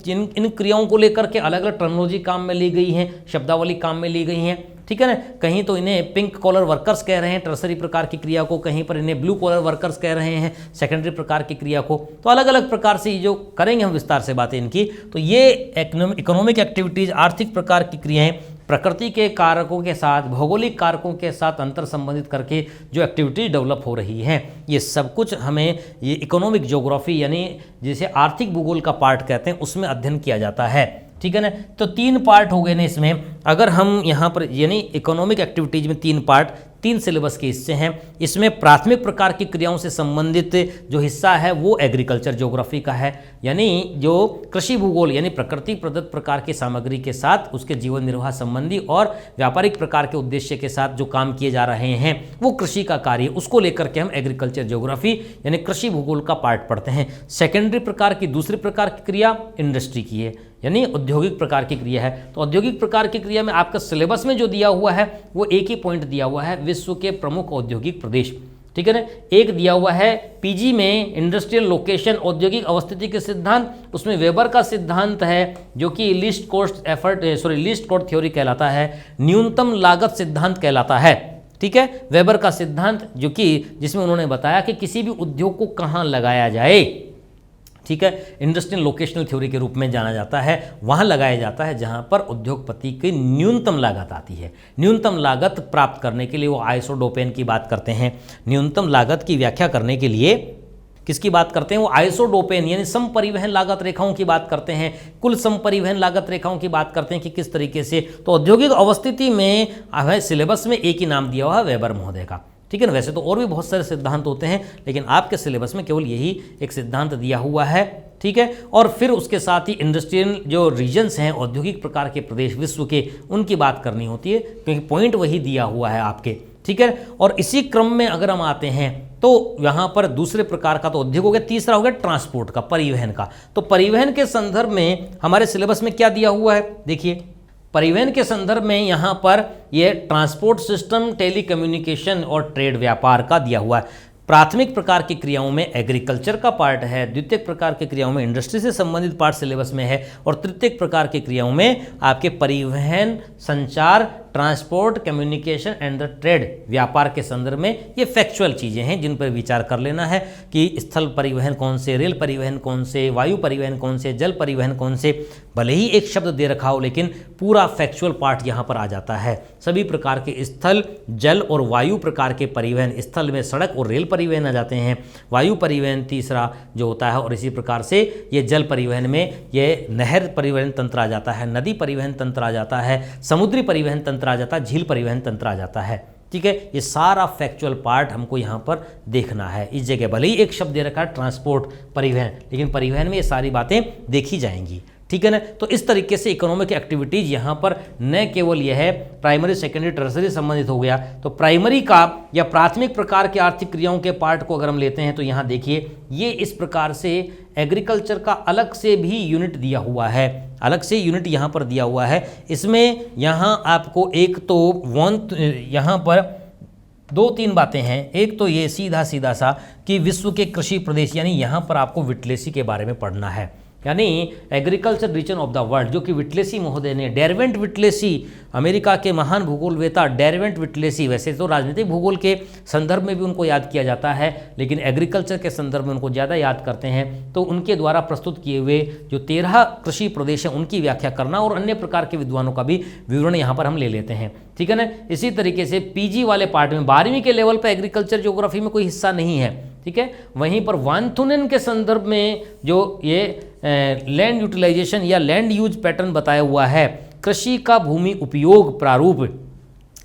क्रियाओं को लेकर के अलग अलग टर्मिनोलॉजी काम में ली गई हैं, शब्दावली काम में ली गई हैं, ठीक है ना। कहीं तो इन्हें पिंक कॉलर वर्कर्स कह रहे हैं टर्सरी प्रकार की क्रिया को, कहीं पर इन्हें ब्लू कॉलर वर्कर्स कह रहे हैं सेकेंडरी प्रकार की क्रिया को। तो अलग अलग प्रकार से जो करेंगे हम विस्तार से बातें इनकी। तो ये इकोनॉमिक एक्टिविटीज, आर्थिक प्रकार की क्रियाएं प्रकृति के कारकों के साथ, भौगोलिक कारकों के साथ अंतर संबंधित करके जो एक्टिविटीज डेवलप हो रही हैं, ये सब कुछ हमें ये इकोनॉमिक ज्योग्राफी यानी जिसे आर्थिक भूगोल का पार्ट कहते हैं उसमें अध्ययन किया जाता है। ठीक है ना। तो 3 पार्ट हो गए ना इसमें। अगर हम यहाँ पर यानी इकोनॉमिक एक्टिविटीज में 3 पार्ट, 3 सिलेबस के हिस्से हैं। इसमें प्राथमिक प्रकार की क्रियाओं से संबंधित जो हिस्सा है वो एग्रीकल्चर ज्योग्राफी का है, यानी जो कृषि भूगोल यानी प्रकृति प्रदत्त प्रकार की सामग्री के साथ उसके जीवन निर्वाह संबंधी और व्यापारिक प्रकार के उद्देश्य के साथ जो काम किए जा रहे हैं वो कृषि का कार्य, उसको लेकर के हम एग्रीकल्चर ज्योग्राफी यानी कृषि भूगोल का पार्ट पढ़ते हैं। सेकेंडरी प्रकार की, दूसरी प्रकार की क्रिया इंडस्ट्री की है यानी औद्योगिक प्रकार की क्रिया है। तो औद्योगिक प्रकार की क्रिया में आपका सिलेबस में जो दिया हुआ है वो एक ही पॉइंट दिया हुआ है, विश्व के प्रमुख औद्योगिक प्रदेश। ठीक है ना। एक दिया हुआ है पीजी में इंडस्ट्रियल लोकेशन, औद्योगिक अवस्थिति के सिद्धांत, उसमें वेबर का सिद्धांत है जो कि लीस्ट कॉस्ट थ्योरी कहलाता है, न्यूनतम लागत सिद्धांत कहलाता है। ठीक है। वेबर का सिद्धांत जो कि जिसमें उन्होंने बताया कि किसी भी उद्योग को कहाँ लगाया जाए, ठीक है, इंडस्ट्रियल लोकेशनल थ्योरी के रूप में जाना जाता है, वहाँ लगाया जाता है जहाँ पर उद्योगपति की न्यूनतम लागत आती है। न्यूनतम लागत प्राप्त करने के लिए वो आइसोडोपेन की बात करते हैं। न्यूनतम लागत की व्याख्या करने के लिए किसकी बात करते हैं, वो आइसोडोपेन यानी सम परिवहन लागत रेखाओं की बात करते हैं, कुल सम परिवहन लागत रेखाओं की बात करते हैं कि किस तरीके से। तो औद्योगिक अवस्थिति में सिलेबस में एक ही नाम दिया हुआ है, वेबर महोदय का। ठीक है ना। वैसे तो और भी बहुत सारे सिद्धांत होते हैं लेकिन आपके सिलेबस में केवल यही एक सिद्धांत दिया हुआ है। ठीक है। और फिर उसके साथ ही इंडस्ट्रियल जो रीजन्स हैं, औद्योगिक प्रकार के प्रदेश विश्व के, उनकी बात करनी होती है क्योंकि पॉइंट वही दिया हुआ है आपके। ठीक है। और इसी क्रम में अगर हम आते हैं तो यहाँ पर दूसरे प्रकार का तो उद्योग हो गया, तीसरा हो गया ट्रांसपोर्ट का, परिवहन का। तो परिवहन के संदर्भ में हमारे सिलेबस में क्या दिया हुआ है, देखिए परिवहन के संदर्भ में यहाँ पर ये ट्रांसपोर्ट सिस्टम, टेलीकम्युनिकेशन और ट्रेड व्यापार का दिया हुआ है। प्राथमिक प्रकार की क्रियाओं में एग्रीकल्चर का पार्ट है, द्वितीयक प्रकार की क्रियाओं में इंडस्ट्री से संबंधित पार्ट सिलेबस में है और तृतीयक प्रकार की क्रियाओं में आपके परिवहन, संचार, transport, communication and the trade, व्यापार के संदर्भ में ये फैक्चुअल चीज़ें हैं जिन पर विचार कर लेना है कि स्थल परिवहन कौन से, रेल परिवहन कौन से, वायु परिवहन कौन से, जल परिवहन कौन से। भले ही एक शब्द दे रखा हो लेकिन पूरा फैक्चुअल पार्ट यहाँ पर आ जाता है। सभी प्रकार के स्थल, जल और वायु प्रकार के परिवहन, स्थल में सड़क और रेल परिवहन आ जाते हैं, वायु परिवहन तीसरा जो होता है, और इसी प्रकार से ये जल परिवहन में ये नहर परिवहन तंत्र आ जाता है, नदी परिवहन तंत्र आ जाता है, समुद्री परिवहन तंत्र आ जाता है, झील परिवहन तंत्र आ जाता है। ठीक है। ये सारा फैक्चुअल पार्ट हमको यहाँ पर देखना है। इस जगह भले ही एक शब्द दे रखा है ट्रांसपोर्ट, परिवहन, लेकिन परिवहन में ये सारी बातें देखी जाएंगी। ठीक है ना। तो इस तरीके से इकोनॉमिक एक्टिविटीज यहाँ पर न केवल यह है प्राइमरी, सेकेंडरी, टर्सरी संबंधित हो गया, तो प्राइमरी का या प्राथमिक प्रकार के आर्थिक क्रियाओं के पार्ट को अगर हम लेते हैं तो यहाँ देखिए ये इस प्रकार से एग्रीकल्चर का अलग से भी यूनिट दिया हुआ है, अलग से यूनिट यहाँ पर दिया हुआ है। इसमें यहाँ आपको एक तो यहाँ पर 2-3 बातें हैं। एक तो ये सीधा सा कि विश्व के कृषि प्रदेश, यानी यहाँ पर आपको विटलेसी के बारे में पढ़ना है, यानी agriculture region of the world, जो कि विटलेसी महोदय ने, डेरवेंट विटलेसी, अमेरिका के महान भूगोलवेता डेरवेंट विटलेसी, वैसे तो राजनीतिक भूगोल के संदर्भ में भी उनको याद किया जाता है लेकिन एग्रीकल्चर के संदर्भ में उनको ज़्यादा याद करते हैं। तो उनके द्वारा प्रस्तुत किए हुए जो 13 कृषि प्रदेश हैं उनकी व्याख्या करना और अन्य प्रकार के विद्वानों का भी विवरण यहाँ पर हम ले लेते हैं। ठीक है ना। इसी तरीके से पीजी वाले पार्ट में 12वीं के लेवल पर एग्रीकल्चर ज्योग्राफी में कोई हिस्सा नहीं है। ठीक है। वहीं पर वानथुनेन के संदर्भ में जो ये लैंड यूटिलाइजेशन या लैंड यूज पैटर्न बताया हुआ है, कृषि का भूमि उपयोग प्रारूप,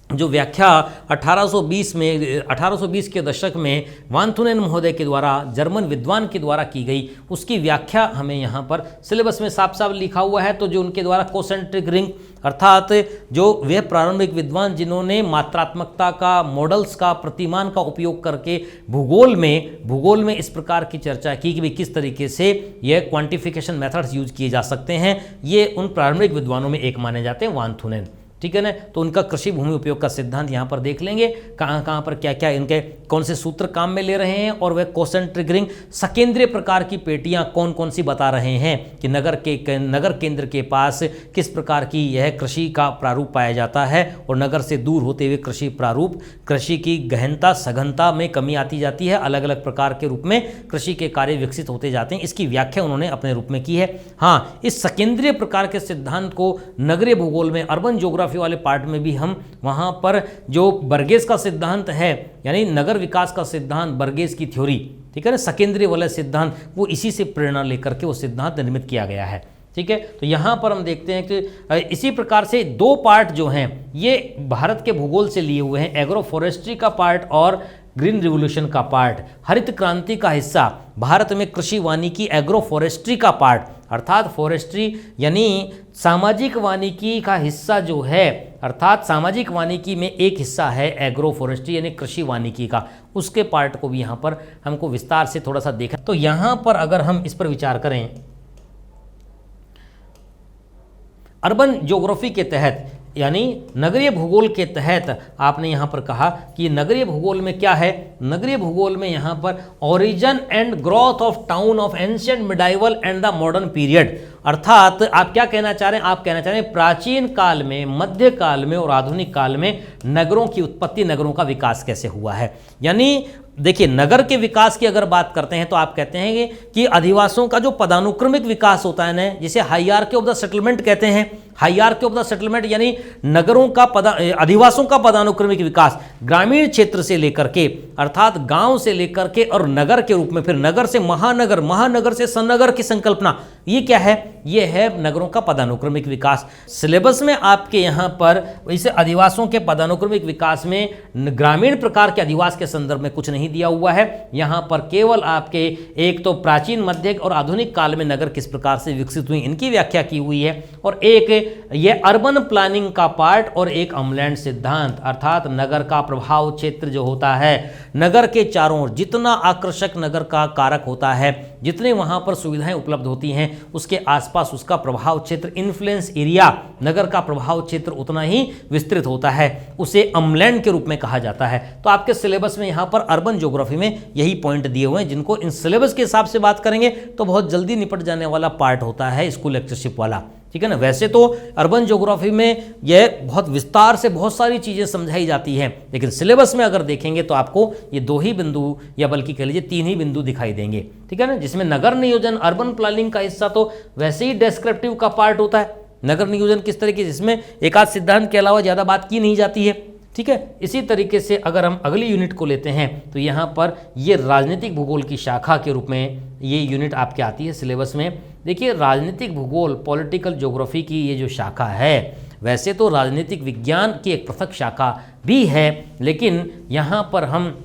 जो व्याख्या 1820 के दशक में वानथुनेन महोदय के द्वारा, जर्मन विद्वान के द्वारा की गई, उसकी व्याख्या हमें यहाँ पर सिलेबस में साफ साफ लिखा हुआ है। तो जो उनके द्वारा कोसेंट्रिक रिंग, अर्थात जो वे प्रारंभिक विद्वान जिन्होंने मात्रात्मकता का, मॉडल्स का, प्रतिमान का उपयोग करके भूगोल में इस प्रकार की चर्चा की कि किस तरीके से ये क्वांटिफिकेशन मेथड्स यूज किए जा सकते हैं, ये उन प्रारंभिक विद्वानों में एक माने जाते हैं वानथुनेन। ठीक है ना। तो उनका कृषि भूमि उपयोग का सिद्धांत यहाँ पर देख लेंगे, कहाँ कहाँ पर क्या क्या इनके कौन से सूत्र काम में ले रहे हैं, और वह क्वेश्चन ट्रिगरिंग सकेंद्रीय प्रकार की पेटियाँ कौन कौन सी बता रहे हैं कि नगर केंद्र के पास किस प्रकार की यह कृषि का प्रारूप पाया जाता है, और नगर से दूर होते हुए कृषि प्रारूप, कृषि की गहनता सघनता में कमी आती जाती है, अलग अलग प्रकार के रूप में कृषि के कार्य विकसित होते जाते हैं। इसकी व्याख्या उन्होंने अपने रूप में की है। हाँ, इस सकेंद्रीय प्रकार के सिद्धांत को नगरीय भूगोल में अर्बन ज्योग्राफी वाले पार्ट में भी हम वहां पर जो बर्गेस का सिद्धांत है, यानी नगर विकास का सिद्धांत, बर्गेस की थ्योरी, ठीक है ना, सकेंद्रीय वाला सिद्धांत, वो इसी से प्रेरणा लेकर के वो सिद्धांत निर्मित किया गया है। ठीक है, तो यहाँ पर हम देखते हैं कि इसी प्रकार से दो पार्ट जो हैं ये भारत के भूगोल से लिए हुए हैं, एग्रो फॉरेस्ट्री का पार्ट और ग्रीन रिवोल्यूशन का पार्ट। हरित क्रांति का हिस्सा भारत में कृषि वानिकी एग्रो फॉरेस्ट्री का पार्ट, अर्थात फॉरेस्ट्री यानी सामाजिक वानिकी का हिस्सा जो है, अर्थात सामाजिक वानिकी में एक हिस्सा है एग्रो फॉरेस्ट्री यानी कृषि वानिकी का, उसके पार्ट को भी यहाँ पर हमको विस्तार से थोड़ा सा देखा। तो यहाँ पर अगर हम इस पर विचार करें, अर्बन ज्योग्राफी के तहत यानी नगरीय भूगोल के तहत आपने यहाँ पर कहा कि नगरीय भूगोल में क्या है, नगरीय भूगोल में यहाँ पर origin and growth of town of ancient medieval and the modern period, अर्थात आप क्या कहना चाह रहे हैं, आप कहना चाह रहे हैं प्राचीन काल में, मध्य काल में और आधुनिक काल में नगरों की उत्पत्ति, नगरों का विकास कैसे हुआ है। यानी देखिए, नगर के विकास की अगर बात करते हैं तो आप कहते हैं कि अधिवासों का जो पदानुक्रमिक विकास होता है ना, जिसे हायरार्की ऑफ द सेटलमेंट कहते हैं, हायरार्की ऑफ द सेटलमेंट यानी नगरों का अधिवासों का पदानुक्रमिक विकास ग्रामीण क्षेत्र से लेकर के, अर्थात गांव से लेकर के और नगर के रूप में, फिर नगर से महानगर, महानगर से सन्नगर की संकल्पना, ये क्या है, ये है नगरों का पदानुक्रमिक विकास। सिलेबस में आपके यहाँ पर इसे अधिवासों के पदानुक्रमिक विकास में ग्रामीण प्रकार के अधिवास के संदर्भ में कुछ नहीं दिया हुआ है। यहाँ पर केवल आपके एक तो प्राचीन, मध्य और आधुनिक काल में नगर किस प्रकार से विकसित हुई इनकी व्याख्या की हुई है, और एक ये अर्बन प्लानिंग का पार्ट और एक अमलैंड सिद्धांत, अर्थात नगर का प्रभाव क्षेत्र जो होता है, नगर के चारों ओर जितना आकर्षक नगर का कारक होता है, जितने वहां पर सुविधाएं उपलब्ध होती हैं, उसके आसपास उसका प्रभाव क्षेत्र, इन्फ्लुएंस एरिया, नगर का प्रभाव क्षेत्र उतना ही विस्तृत होता है, उसे अमलैंड के रूप में कहा जाता है। तो आपके सिलेबस में यहाँ पर अर्बन ज्योग्राफी में यही पॉइंट दिए हुए हैं, जिनको इन सिलेबस के हिसाब से बात करेंगे तो बहुत जल्दी निपट जाने वाला पार्ट होता है स्कूल लेक्चरशिप वाला, ठीक है ना। वैसे तो अर्बन ज्योग्राफी में यह बहुत विस्तार से बहुत सारी चीज़ें समझाई जाती हैं, लेकिन सिलेबस में अगर देखेंगे तो आपको ये दो ही बिंदु या बल्कि कह लीजिए तीन ही बिंदु दिखाई देंगे, ठीक है ना, जिसमें नगर नियोजन अर्बन प्लानिंग का हिस्सा तो वैसे ही डेस्क्रिप्टिव का पार्ट होता है। नगर नियोजन किस तरीके, जिसमें एक आध सिद्धांत के अलावा ज़्यादा बात की नहीं जाती है, ठीक है। इसी तरीके से अगर हम अगली यूनिट को लेते हैं तो यहाँ पर ये राजनीतिक भूगोल की शाखा के रूप में ये यूनिट आपके आती है सिलेबस में। देखिए, राजनीतिक भूगोल, पॉलिटिकल ज्योग्राफी की ये जो शाखा है, वैसे तो राजनीतिक विज्ञान की एक पृथक शाखा भी है, लेकिन यहाँ पर हम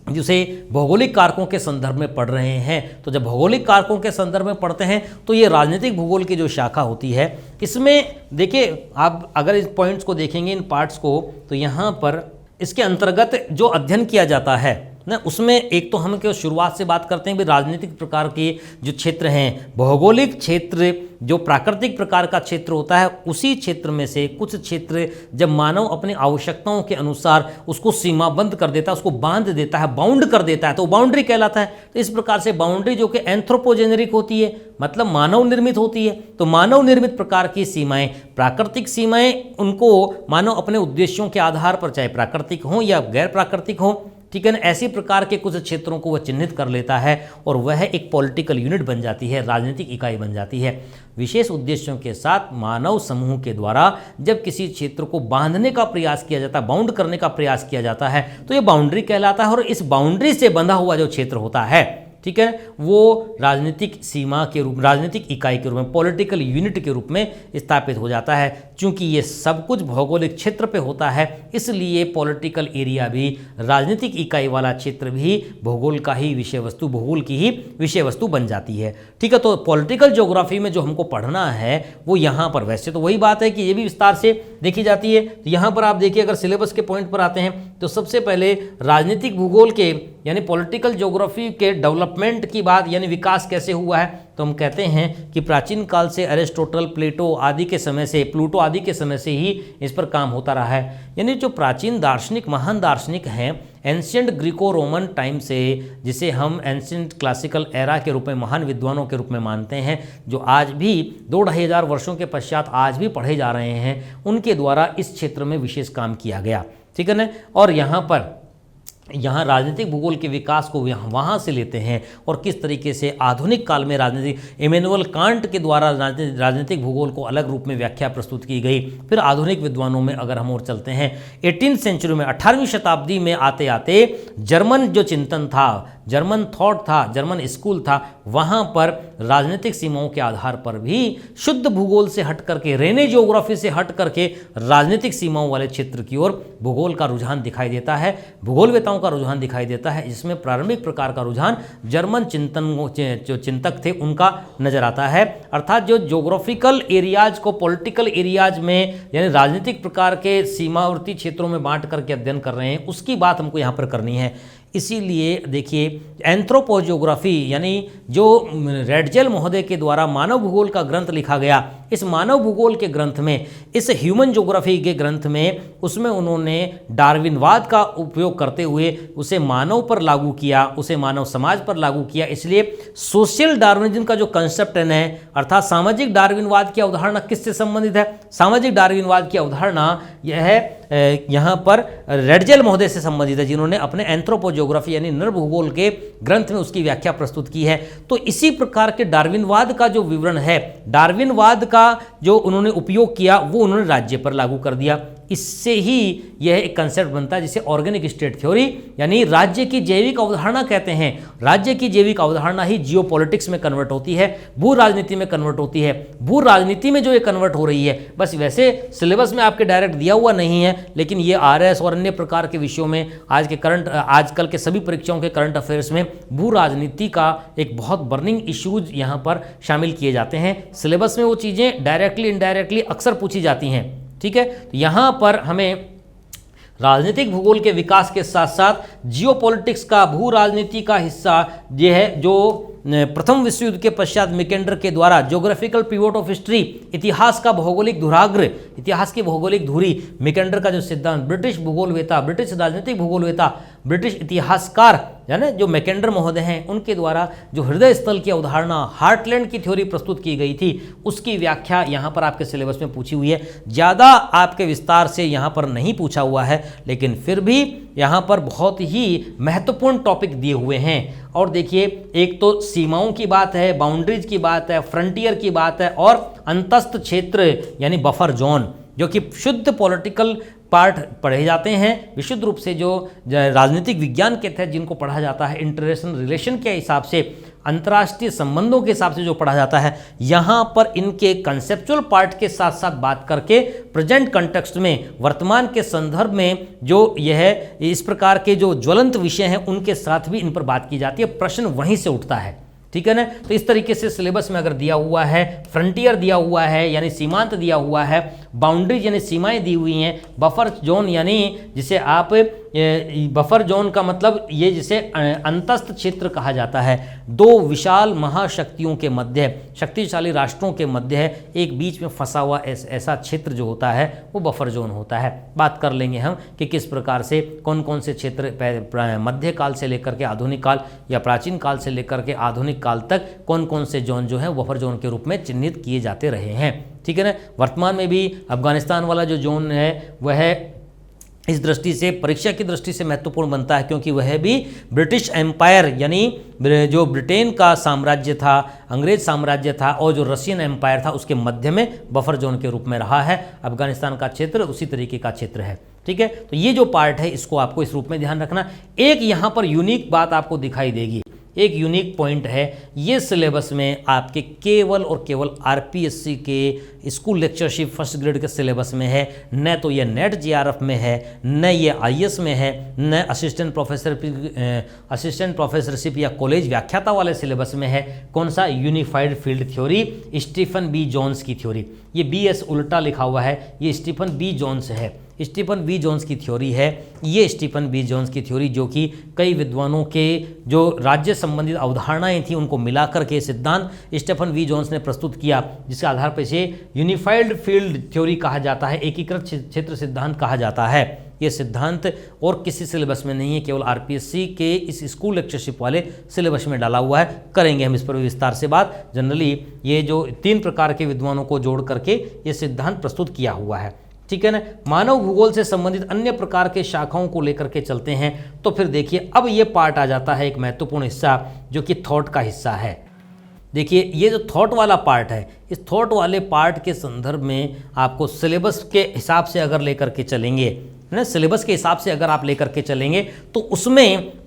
जिसे भौगोलिक कारकों के संदर्भ में पढ़ रहे हैं, तो जब भौगोलिक कारकों के संदर्भ में पढ़ते हैं तो ये राजनीतिक भूगोल की जो शाखा होती है, इसमें देखिए आप अगर इस पॉइंट्स को देखेंगे, इन पार्ट्स को, तो यहाँ पर इसके अंतर्गत जो अध्ययन किया जाता है ना, उसमें एक तो हम क्यों शुरुआत से बात करते हैं कि राजनीतिक प्रकार के जो क्षेत्र हैं, भौगोलिक क्षेत्र जो प्राकृतिक प्रकार का क्षेत्र होता है, उसी क्षेत्र में से कुछ क्षेत्र जब मानव अपनी आवश्यकताओं के अनुसार उसको सीमाबंद कर देता है, उसको बांध देता है, बाउंड कर देता है, तो बाउंड्री कहलाता है। तो इस प्रकार से बाउंड्री जो कि एंथ्रोपोजेनेरिक होती है, मतलब मानव निर्मित होती है, तो मानव निर्मित प्रकार की सीमाएं, प्राकृतिक सीमाएं, उनको मानव अपने उद्देश्यों के आधार पर, चाहे प्राकृतिक हो या गैर प्राकृतिक हो, ठीक है ना, ऐसी प्रकार के कुछ क्षेत्रों को वह चिन्हित कर लेता है और वह एक पॉलिटिकल यूनिट बन जाती है, राजनीतिक इकाई बन जाती है। विशेष उद्देश्यों के साथ मानव समूह के द्वारा जब किसी क्षेत्र को बांधने का प्रयास किया जाता है, बाउंड करने का प्रयास किया जाता है, तो ये बाउंड्री कहलाता है, और इस बाउंड्री से बंधा हुआ जो क्षेत्र होता है, ठीक है, वो राजनीतिक सीमा के रूप, राजनीतिक इकाई के रूप में, पॉलिटिकल यूनिट के रूप में स्थापित हो जाता है। चूंकि ये सब कुछ भौगोलिक क्षेत्र पे होता है, इसलिए पॉलिटिकल एरिया भी, राजनीतिक इकाई वाला क्षेत्र भी भूगोल का ही विषय वस्तु, भूगोल की ही विषय वस्तु बन जाती है, ठीक है। तो पॉलिटिकल ज्योग्राफी में जो हमको पढ़ना है वो यहाँ पर, वैसे तो वही बात है कि ये भी विस्तार से देखी जाती है। तो यहाँ पर आप देखिए, अगर सिलेबस के पॉइंट पर आते हैं तो सबसे पहले राजनीतिक भूगोल के यानी पॉलिटिकल ज्योग्राफी के डेवलपमेंट की बात, यानी विकास कैसे हुआ है, तो हम कहते हैं कि प्राचीन काल से अरिस्टोटल, प्लेटो आदि के समय से, प्लूटो आदि के समय से ही इस पर काम होता रहा है। यानी जो प्राचीन दार्शनिक, महान दार्शनिक हैं, एंशियंट ग्रीको रोमन टाइम से, जिसे हम एंशियंट क्लासिकल एरा के रूप में, महान विद्वानों के रूप में मानते हैं, जो आज भी 2-2,500 वर्षों के पश्चात आज भी पढ़े जा रहे हैं, उनके द्वारा इस क्षेत्र में विशेष काम किया गया, ठीक है ना। और यहाँ राजनीतिक भूगोल के विकास को वहाँ से लेते हैं और किस तरीके से आधुनिक काल में राजनीतिक, इमैनुअल कांट के द्वारा राजनीतिक भूगोल को अलग रूप में व्याख्या प्रस्तुत की गई। फिर आधुनिक विद्वानों में अगर हम और चलते हैं, 18वीं सेंचुरी में, 18वीं शताब्दी में आते आते जर्मन जो चिंतन था, जर्मन थॉट था, जर्मन स्कूल था, वहाँ पर राजनीतिक सीमाओं के आधार पर भी शुद्ध भूगोल से हट करके, रेने ज्योग्राफी से हट करके राजनीतिक सीमाओं वाले क्षेत्र की ओर भूगोल का रुझान दिखाई देता है, भूगोलवेताओं का रुझान दिखाई देता है, जिसमें प्रारंभिक प्रकार का रुझान जर्मन जो चिंतक थे उनका नजर आता है। अर्थात जो ज्योग्राफिकल एरियाज को पॉलिटिकल एरियाज में, यानी राजनीतिक प्रकार के सीमावर्ती क्षेत्रों में बांट करके अध्ययन कर रहे हैं, उसकी बात हमको यहाँ पर करनी है। इसीलिए देखिए, एंथ्रोपोजियोग्राफी यानी जो रेडजेल महोदय के द्वारा मानव भूगोल का ग्रंथ लिखा गया, इस मानव भूगोल के ग्रंथ में, इस ह्यूमन ज्योग्राफी के ग्रंथ में, उसमें उन्होंने डार्विनवाद का उपयोग करते हुए उसे मानव पर लागू किया, उसे मानव समाज पर लागू किया। इसलिए सोशल डार्विनिज्म का जो कंसेप्ट है, अर्थात सामाजिक डार्विनवाद की अवधारणा किससे संबंधित है? सामाजिक डार्विनवाद की अवधारणा यह है यहाँ पर रेडजेल महोदय से संबंधित है, जिन्होंने अपने एंथ्रोपोजियोग्राफी यानी नरभूगोल के ग्रंथ में उसकी व्याख्या प्रस्तुत की है। तो इसी प्रकार के डार्विनवाद का जो विवरण है, डार्विनवाद का जो उन्होंने उपयोग किया, वो उन्होंने राज्य पर लागू कर दिया। इससे ही यह एक कंसेप्ट बनता है जिसे ऑर्गेनिक स्टेट थ्योरी यानी राज्य की जैविक अवधारणा कहते हैं। राज्य की जैविक अवधारणा ही जियोपॉलिटिक्स में कन्वर्ट होती है, भू राजनीति में कन्वर्ट होती है। भू राजनीति में जो ये कन्वर्ट हो रही है, बस वैसे सिलेबस में आपके डायरेक्ट दिया हुआ नहीं है, लेकिन ये आरएस और अन्य प्रकार के विषयों में आजकल के सभी परीक्षाओं के करंट अफेयर्स में भू राजनीति का एक बहुत बर्निंग इश्यूज यहाँ पर शामिल किए जाते हैं। सिलेबस में वो चीज़ें डायरेक्टली इनडायरेक्टली अक्सर पूछी जाती हैं, ठीक है। तो यहाँ पर हमें राजनीतिक भूगोल के विकास के साथ साथ जियोपॉलिटिक्स का, भू राजनीति का हिस्सा यह है, जो प्रथम विश्व युद्ध के पश्चात मैकेंडर के द्वारा ज्योग्राफिकल पिवोट ऑफ हिस्ट्री, इतिहास का भौगोलिक धुराग्र, इतिहास की भौगोलिक धुरी, मैकेंडर का जो सिद्धांत, ब्रिटिश भूगोलवेता, ब्रिटिश राजनीतिक भूगोलवेता, ब्रिटिश इतिहासकार यानी जो मैकेंडर महोदय हैं, उनके द्वारा जो हृदय स्थल की अवधारणा, हार्टलैंड की थ्योरी प्रस्तुत की गई थी, उसकी व्याख्या यहाँ पर आपके सिलेबस में पूछी हुई है। ज़्यादा आपके विस्तार से यहाँ पर नहीं पूछा हुआ है, लेकिन फिर भी यहाँ पर बहुत ही महत्वपूर्ण टॉपिक दिए हुए हैं। और देखिए, एक तो सीमाओं की बात है, बाउंड्रीज की बात है, फ्रंटियर की बात है, और अंतस्थ क्षेत्र यानी बफर जोन, जो कि शुद्ध पॉलिटिकल पार्ट पढ़े जाते हैं, विशुद्ध रूप से जो राजनीतिक विज्ञान के तहत जिनको पढ़ा जाता है, इंटरनेशनल रिलेशन के हिसाब से, अंतर्राष्ट्रीय संबंधों के हिसाब से जो पढ़ा जाता है, यहाँ पर इनके कंसेप्चुअल पार्ट के साथ साथ बात करके प्रेजेंट कंटेक्स्ट में, वर्तमान के संदर्भ में जो यह इस प्रकार के जो ज्वलंत विषय हैं, उनके साथ भी इन पर बात की जाती है। प्रश्न वहीं से उठता है, ठीक है ना। तो इस तरीके से सिलेबस में अगर दिया हुआ है, फ्रंटियर दिया हुआ है यानी सीमांत दिया हुआ है, बाउंड्रीज यानी सीमाएं दी हुई हैं, बफर जोन यानी जिसे आप बफर जोन का मतलब ये जिसे अंतस्थ क्षेत्र कहा जाता है, दो विशाल महाशक्तियों के मध्य, शक्तिशाली राष्ट्रों के मध्य है, एक बीच में फंसा हुआ ऐसा क्षेत्र जो होता है वो बफर जोन होता है। बात कर लेंगे हम कि किस प्रकार से कौन कौन से क्षेत्र मध्यकाल से लेकर के आधुनिक काल या प्राचीन काल से लेकर के आधुनिक काल तक कौन कौन से जोन जो है बफर जोन के रूप में चिन्हित किए जाते रहे हैं, ठीक है ना। वर्तमान में भी अफगानिस्तान वाला जो जोन है वह इस दृष्टि से, परीक्षा की दृष्टि से महत्वपूर्ण बनता है, क्योंकि वह भी ब्रिटिश एम्पायर यानी जो ब्रिटेन का साम्राज्य था, अंग्रेज साम्राज्य था, और जो रशियन एम्पायर था, उसके मध्य में बफर जोन के रूप में रहा है। अफगानिस्तान का क्षेत्र उसी तरीके का क्षेत्र है, ठीक है, तो ये जो पार्ट है इसको आपको इस रूप में ध्यान रखना। एक यहाँ पर यूनिक बात आपको दिखाई देगी, एक यूनिक पॉइंट है, ये सिलेबस में आपके केवल और केवल आरपीएससी के स्कूल लेक्चरशिप फर्स्ट ग्रेड के सिलेबस में है, न तो ये नेट जीआरएफ में है, न ये आईएएस में है, न असिस्टेंट प्रोफेसरशिप या कॉलेज व्याख्याता वाले सिलेबस में है। कौन सा? Unified field theory, Stephen B Jones की थ्योरी। ये BS उल्टा लिखा हुआ है, ये स्टीफन बी जोन्स है, स्टीफन बी जोन्स की थ्योरी है। ये स्टीफन बी जोन्स की थ्योरी जो कि कई विद्वानों के जो राज्य संबंधित अवधारणाएं थी उनको मिलाकर के सिद्धांत स्टीफन बी जोन्स ने प्रस्तुत किया, जिसके आधार पर इसे यूनिफाइड फील्ड थ्योरी कहा जाता है, एकीकृत क्षेत्र सिद्धांत कहा जाता है। ये सिद्धांत और किसी सिलेबस में नहीं है, केवल आरपीएससी के इस स्कूल लेक्चरशिप वाले सिलेबस में डाला हुआ है। करेंगे हम इस पर विस्तार से बात। जनरली ये जो 3 प्रकार के विद्वानों को जोड़ करके ये सिद्धांत प्रस्तुत किया हुआ है, ठीक है ना। मानव भूगोल से संबंधित अन्य प्रकार के शाखाओं को लेकर के चलते हैं। तो फिर देखिए, अब ये पार्ट आ जाता है एक महत्वपूर्ण हिस्सा जो कि थॉट का हिस्सा है। देखिए, ये जो थॉट वाला पार्ट है, इस थॉट वाले पार्ट के संदर्भ में आपको सिलेबस के हिसाब से अगर लेकर के चलेंगे ना, सिलेबस के हिसाब से अगर आप लेकर के चलेंगे तो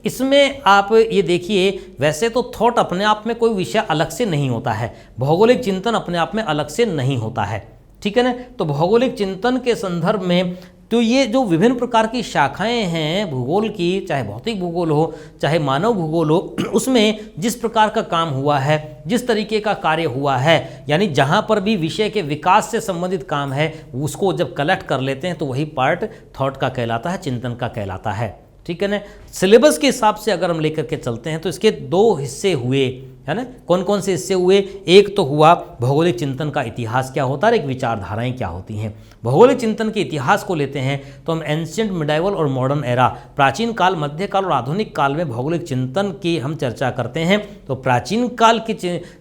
इसमें आप ये देखिए, वैसे तो थॉट अपने आप में कोई विषय अलग से नहीं होता है, भौगोलिक चिंतन अपने आप में अलग से नहीं होता है, ठीक है ना। तो भौगोलिक चिंतन के संदर्भ में तो ये जो विभिन्न प्रकार की शाखाएं हैं भूगोल की, चाहे भौतिक भूगोल हो चाहे मानव भूगोल हो, उसमें जिस प्रकार का काम हुआ है, जिस तरीके का कार्य हुआ है, यानी जहां पर भी विषय के विकास से संबंधित काम है उसको जब कलेक्ट कर लेते हैं तो वही पार्ट थॉट का कहलाता है, चिंतन का कहलाता है, ठीक है ना। सिलेबस के हिसाब से अगर हम लेकर के चलते हैं तो इसके 2 हिस्से हुए, है ना। कौन कौन से हिस्से हुए? एक तो हुआ भौगोलिक चिंतन का इतिहास क्या होता है, एक विचारधाराएं क्या होती हैं। भौगोलिक चिंतन के इतिहास को लेते हैं तो हम एंशिएंट, मिडाइवल और मॉडर्न एरा, प्राचीन काल, मध्यकाल और आधुनिक काल में भौगोलिक चिंतन की हम चर्चा करते हैं। तो प्राचीन काल की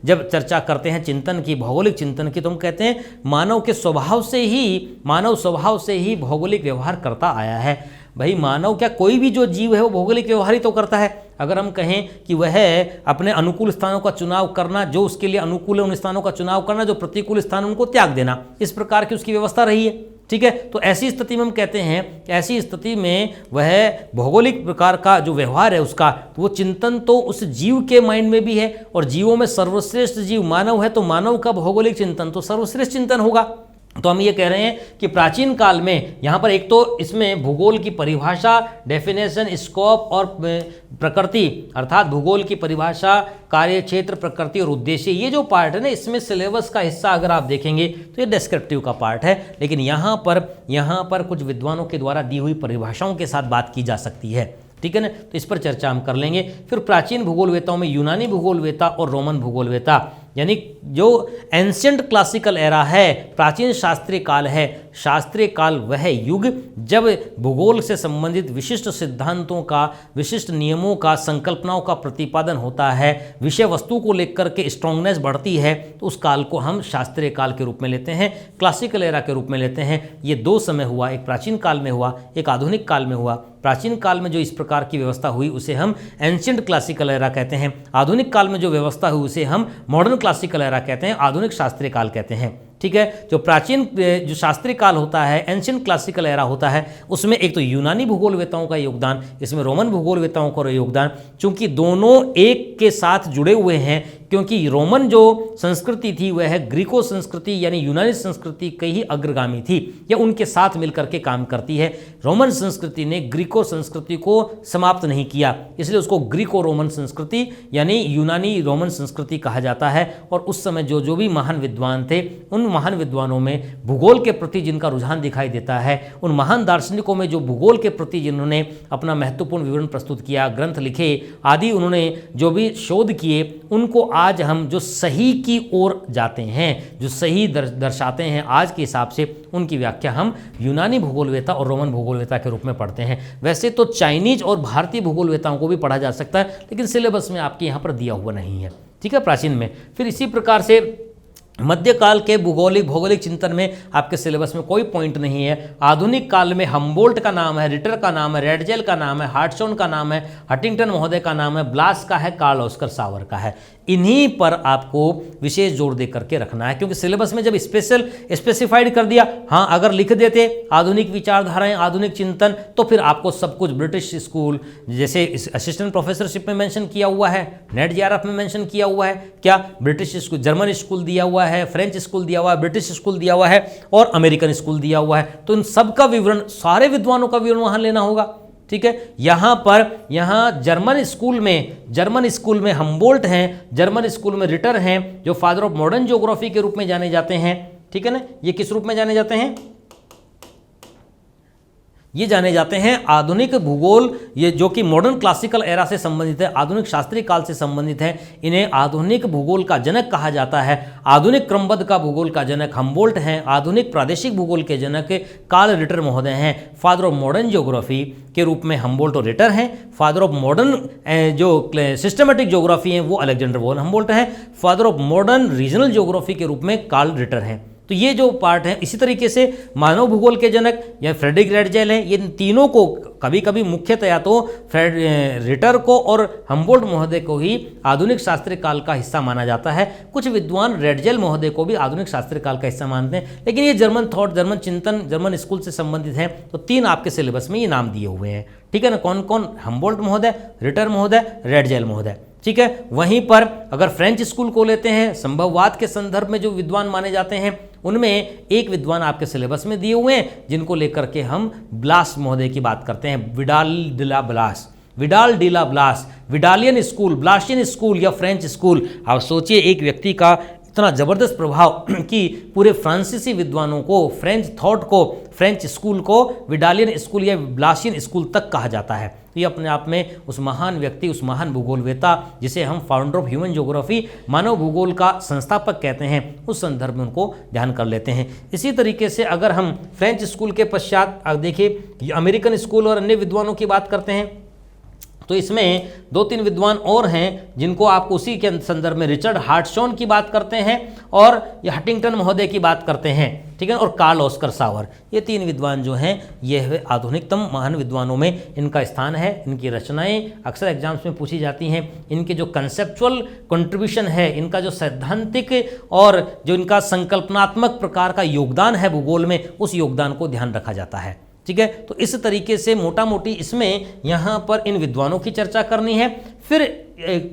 जब चर्चा करते हैं चिंतन की, भौगोलिक चिंतन की, तो हम कहते हैं मानव स्वभाव से ही भौगोलिक व्यवहार करता आया है। भाई मानव क्या, कोई भी जो जीव है वो भौगोलिक व्यवहार ही तो करता है। अगर हम कहें कि वह अपने अनुकूल स्थानों का चुनाव करना, जो उसके लिए अनुकूल है उन स्थानों का चुनाव करना, जो प्रतिकूल स्थान उनको त्याग देना, इस प्रकार की उसकी व्यवस्था रही है, ठीक है। तो ऐसी स्थिति में हम कहते हैं कि ऐसी स्थिति में वह भौगोलिक प्रकार का जो व्यवहार है उसका, वो चिंतन तो उस जीव के माइंड में भी है, और जीवों में सर्वश्रेष्ठ जीव मानव है, तो मानव का भौगोलिक चिंतन तो सर्वश्रेष्ठ चिंतन होगा। तो हम ये कह रहे हैं कि प्राचीन काल में यहाँ पर एक तो इसमें भूगोल की परिभाषा, डेफिनेशन, स्कोप और प्रकृति, अर्थात भूगोल की परिभाषा, कार्य क्षेत्र, प्रकृति और उद्देश्य, ये जो पार्ट है ना, इसमें सिलेबस का हिस्सा अगर आप देखेंगे तो ये डिस्क्रिप्टिव का पार्ट है। लेकिन यहाँ पर कुछ विद्वानों के द्वारा दी हुई परिभाषाओं के साथ बात की जा सकती है, ठीक है ना। तो इस पर चर्चा हम कर लेंगे। फिर प्राचीन भूगोलवेताओं में यूनानी भूगोलवेता और रोमन भूगोलवेता, यानी जो एंशिएंट क्लासिकल एरा है, प्राचीन शास्त्रीय काल है। शास्त्रीय काल वह युग जब भूगोल से संबंधित विशिष्ट सिद्धांतों का, विशिष्ट नियमों का, संकल्पनाओं का प्रतिपादन होता है, विषय वस्तु को लेकर के स्ट्रांगनेस बढ़ती है, तो उस काल को हम शास्त्रीय काल के रूप में लेते हैं, क्लासिकल एरा के रूप में लेते हैं। ये 2 समय हुआ, एक प्राचीन काल में हुआ, एक आधुनिक काल में हुआ। प्राचीन काल में जो इस प्रकार की व्यवस्था हुई उसे हम एंशिएंट क्लासिकल एरा कहते हैं। आधुनिक काल में जो व्यवस्था हुई उसे हम मॉडर्न क्लासिकल एरा कहते हैं, आधुनिक शास्त्रीय काल कहते हैं, ठीक है। जो प्राचीन जो शास्त्रीय काल होता है, एंशिएंट क्लासिकल एरा होता है, उसमें एक तो यूनानी भूगोलवेताओं का योगदान, इसमें रोमन भूगोलवेताओं का योगदान, चूंकि दोनों एक के साथ जुड़े हुए हैं, क्योंकि रोमन जो संस्कृति थी वह ग्रीको संस्कृति यानी यूनानी संस्कृति की ही अग्रगामी थी, या उनके साथ मिलकर के काम करती है। रोमन संस्कृति ने ग्रीको संस्कृति को समाप्त नहीं किया, इसलिए उसको ग्रीको रोमन संस्कृति यानी यूनानी रोमन संस्कृति कहा जाता है। और उस समय जो भी महान विद्वान थे, उन महान विद्वानों में भूगोल के प्रति जिनका रुझान दिखाई देता है, उन महान दार्शनिकों में जो भूगोल के प्रति जिन्होंने अपना महत्वपूर्ण विवरण प्रस्तुत किया, ग्रंथ लिखे आदि, उन्होंने जो भी शोध किए, उनको आज हम जो सही की ओर जाते हैं, जो सही दर्शाते हैं आज के हिसाब से, उनकी व्याख्या हम यूनानी भूगोलवेता और रोमन भूगोलवेता के रूप में पढ़ते हैं। वैसे तो चाइनीज और भारतीय भूगोलवेताओं को भी पढ़ा जा सकता है, लेकिन सिलेबस में आपके यहाँ पर दिया हुआ नहीं है, ठीक है, प्राचीन में। फिर इसी प्रकार से मध्यकाल के भौगोलिक चिंतन में आपके सिलेबस में कोई पॉइंट नहीं है। आधुनिक काल में हम्बोल्ट का नाम है, रिटर का नाम है, रेडजेल का नाम है, हार्टशॉन का नाम है, हंटिंगटन महोदय का नाम है, ब्लास का है, कार्ल ऑस्कर सावर का है। इन्हीं पर आपको विशेष जोर दे करके रखना है, क्योंकि सिलेबस में जब स्पेसिफाइड कर दिया, हाँ अगर लिख देते आधुनिक विचारधाराएं, आधुनिक चिंतन, तो फिर आपको सब कुछ ब्रिटिश स्कूल, जैसे असिस्टेंट प्रोफेसरशिप में मेंशन किया हुआ है, नेट जेआरएफ में मेंशन किया हुआ है, क्या ब्रिटिश स्कूल, जर्मन स्कूल दिया हुआ है, फ्रेंच स्कूल दिया हुआ है, ब्रिटिश स्कूल दिया हुआ है और अमेरिकन स्कूल दिया हुआ है। तो इन सब का विवरण, सारे विद्वानों का विवरण वहां लेना होगा। ठीक है, यहाँ जर्मन स्कूल में हम्बोल्ट हैं, जर्मन स्कूल में रिटर हैं, जो फादर ऑफ मॉडर्न ज्योग्राफी के रूप में जाने जाते हैं। ठीक है ना, ये किस रूप में जाने जाते हैं? ये जाने जाते हैं आधुनिक भूगोल, ये जो कि मॉडर्न क्लासिकल एरा से संबंधित है, आधुनिक शास्त्रीय काल से संबंधित है। इन्हें आधुनिक भूगोल का जनक कहा जाता है। आधुनिक क्रमबद्ध का भूगोल का जनक हम्बोल्ट हैं। आधुनिक प्रादेशिक भूगोल के जनक कार्ल रिटर महोदय हैं। फादर ऑफ मॉडर्न ज्योग्राफी के रूप में हम्बोल्ट और रिटर हैं। फादर ऑफ मॉडर्न जो सिस्टमेटिक ज्योग्राफी हैं वो अलेक्जेंडर वॉन हम्बोल्ट हैं। Father of modern regional geography के रूप में कार्ल रिटर हैं। तो ये जो पार्ट है, इसी तरीके से मानव भूगोल के जनक या फ्रेडरिक रैडजेल हैं। ये तीनों को कभी कभी मुख्यतया तो रिटर को और हम्बोल्ट महोदय को ही आधुनिक शास्त्रीय काल का हिस्सा माना जाता है। कुछ विद्वान रैडजेल महोदय को भी आधुनिक शास्त्रीय काल का हिस्सा मानते हैं, लेकिन ये जर्मन थॉट, जर्मन चिंतन, जर्मन स्कूल से संबंधित है। तो 3 आपके सिलेबस में ये नाम दिए हुए हैं। ठीक है ना, कौन कौन? हम्बोल्ट महोदय, रिटर महोदय, रैडजेल महोदय। ठीक है, वहीं पर अगर फ्रेंच स्कूल को लेते हैं, संभववाद के संदर्भ में जो विद्वान माने जाते हैं, उनमें एक विद्वान आपके सिलेबस में दिए हुए हैं, जिनको लेकर के हम ब्लास महोदय की बात करते हैं। Widal de la BLAS, विडालियन school, ब्लासियन school या फ्रेंच स्कूल। आप सोचिए, एक व्यक्ति का इतना ज़बरदस्त प्रभाव कि पूरे फ्रांसीसी विद्वानों को, फ्रेंच थॉट को, फ्रेंच स्कूल को विडालियन स्कूल या ब्लासियन स्कूल तक कहा जाता है। तो ये अपने आप में उस महान व्यक्ति, उस महान भूगोलवेता, जिसे हम फाउंडर ऑफ ह्यूमन ज्योग्राफी, मानव भूगोल का संस्थापक कहते हैं, उस संदर्भ में उनको ध्यान कर लेते हैं। इसी तरीके से अगर हम फ्रेंच स्कूल के पश्चात देखिए अमेरिकन स्कूल और अन्य विद्वानों की बात करते हैं, तो इसमें 2-3 विद्वान और हैं जिनको आप उसी के संदर्भ में रिचर्ड हार्टशॉन की बात करते हैं और ये हटिंगटन महोदय की बात करते हैं। ठीक है, और कार्ल ऑस्कर सावर। ये 3 विद्वान जो हैं, ये आधुनिकतम महान विद्वानों में इनका स्थान है। इनकी रचनाएं अक्सर एग्जाम्स में पूछी जाती हैं। इनके जो कंसेप्चुअल कंट्रीब्यूशन है, इनका जो सैद्धांतिक और जो इनका संकल्पनात्मक प्रकार का योगदान है भूगोल में, उस योगदान को ध्यान रखा जाता है। ठीक है, तो इस तरीके से मोटा मोटी इसमें यहाँ पर इन विद्वानों की चर्चा करनी है। फिर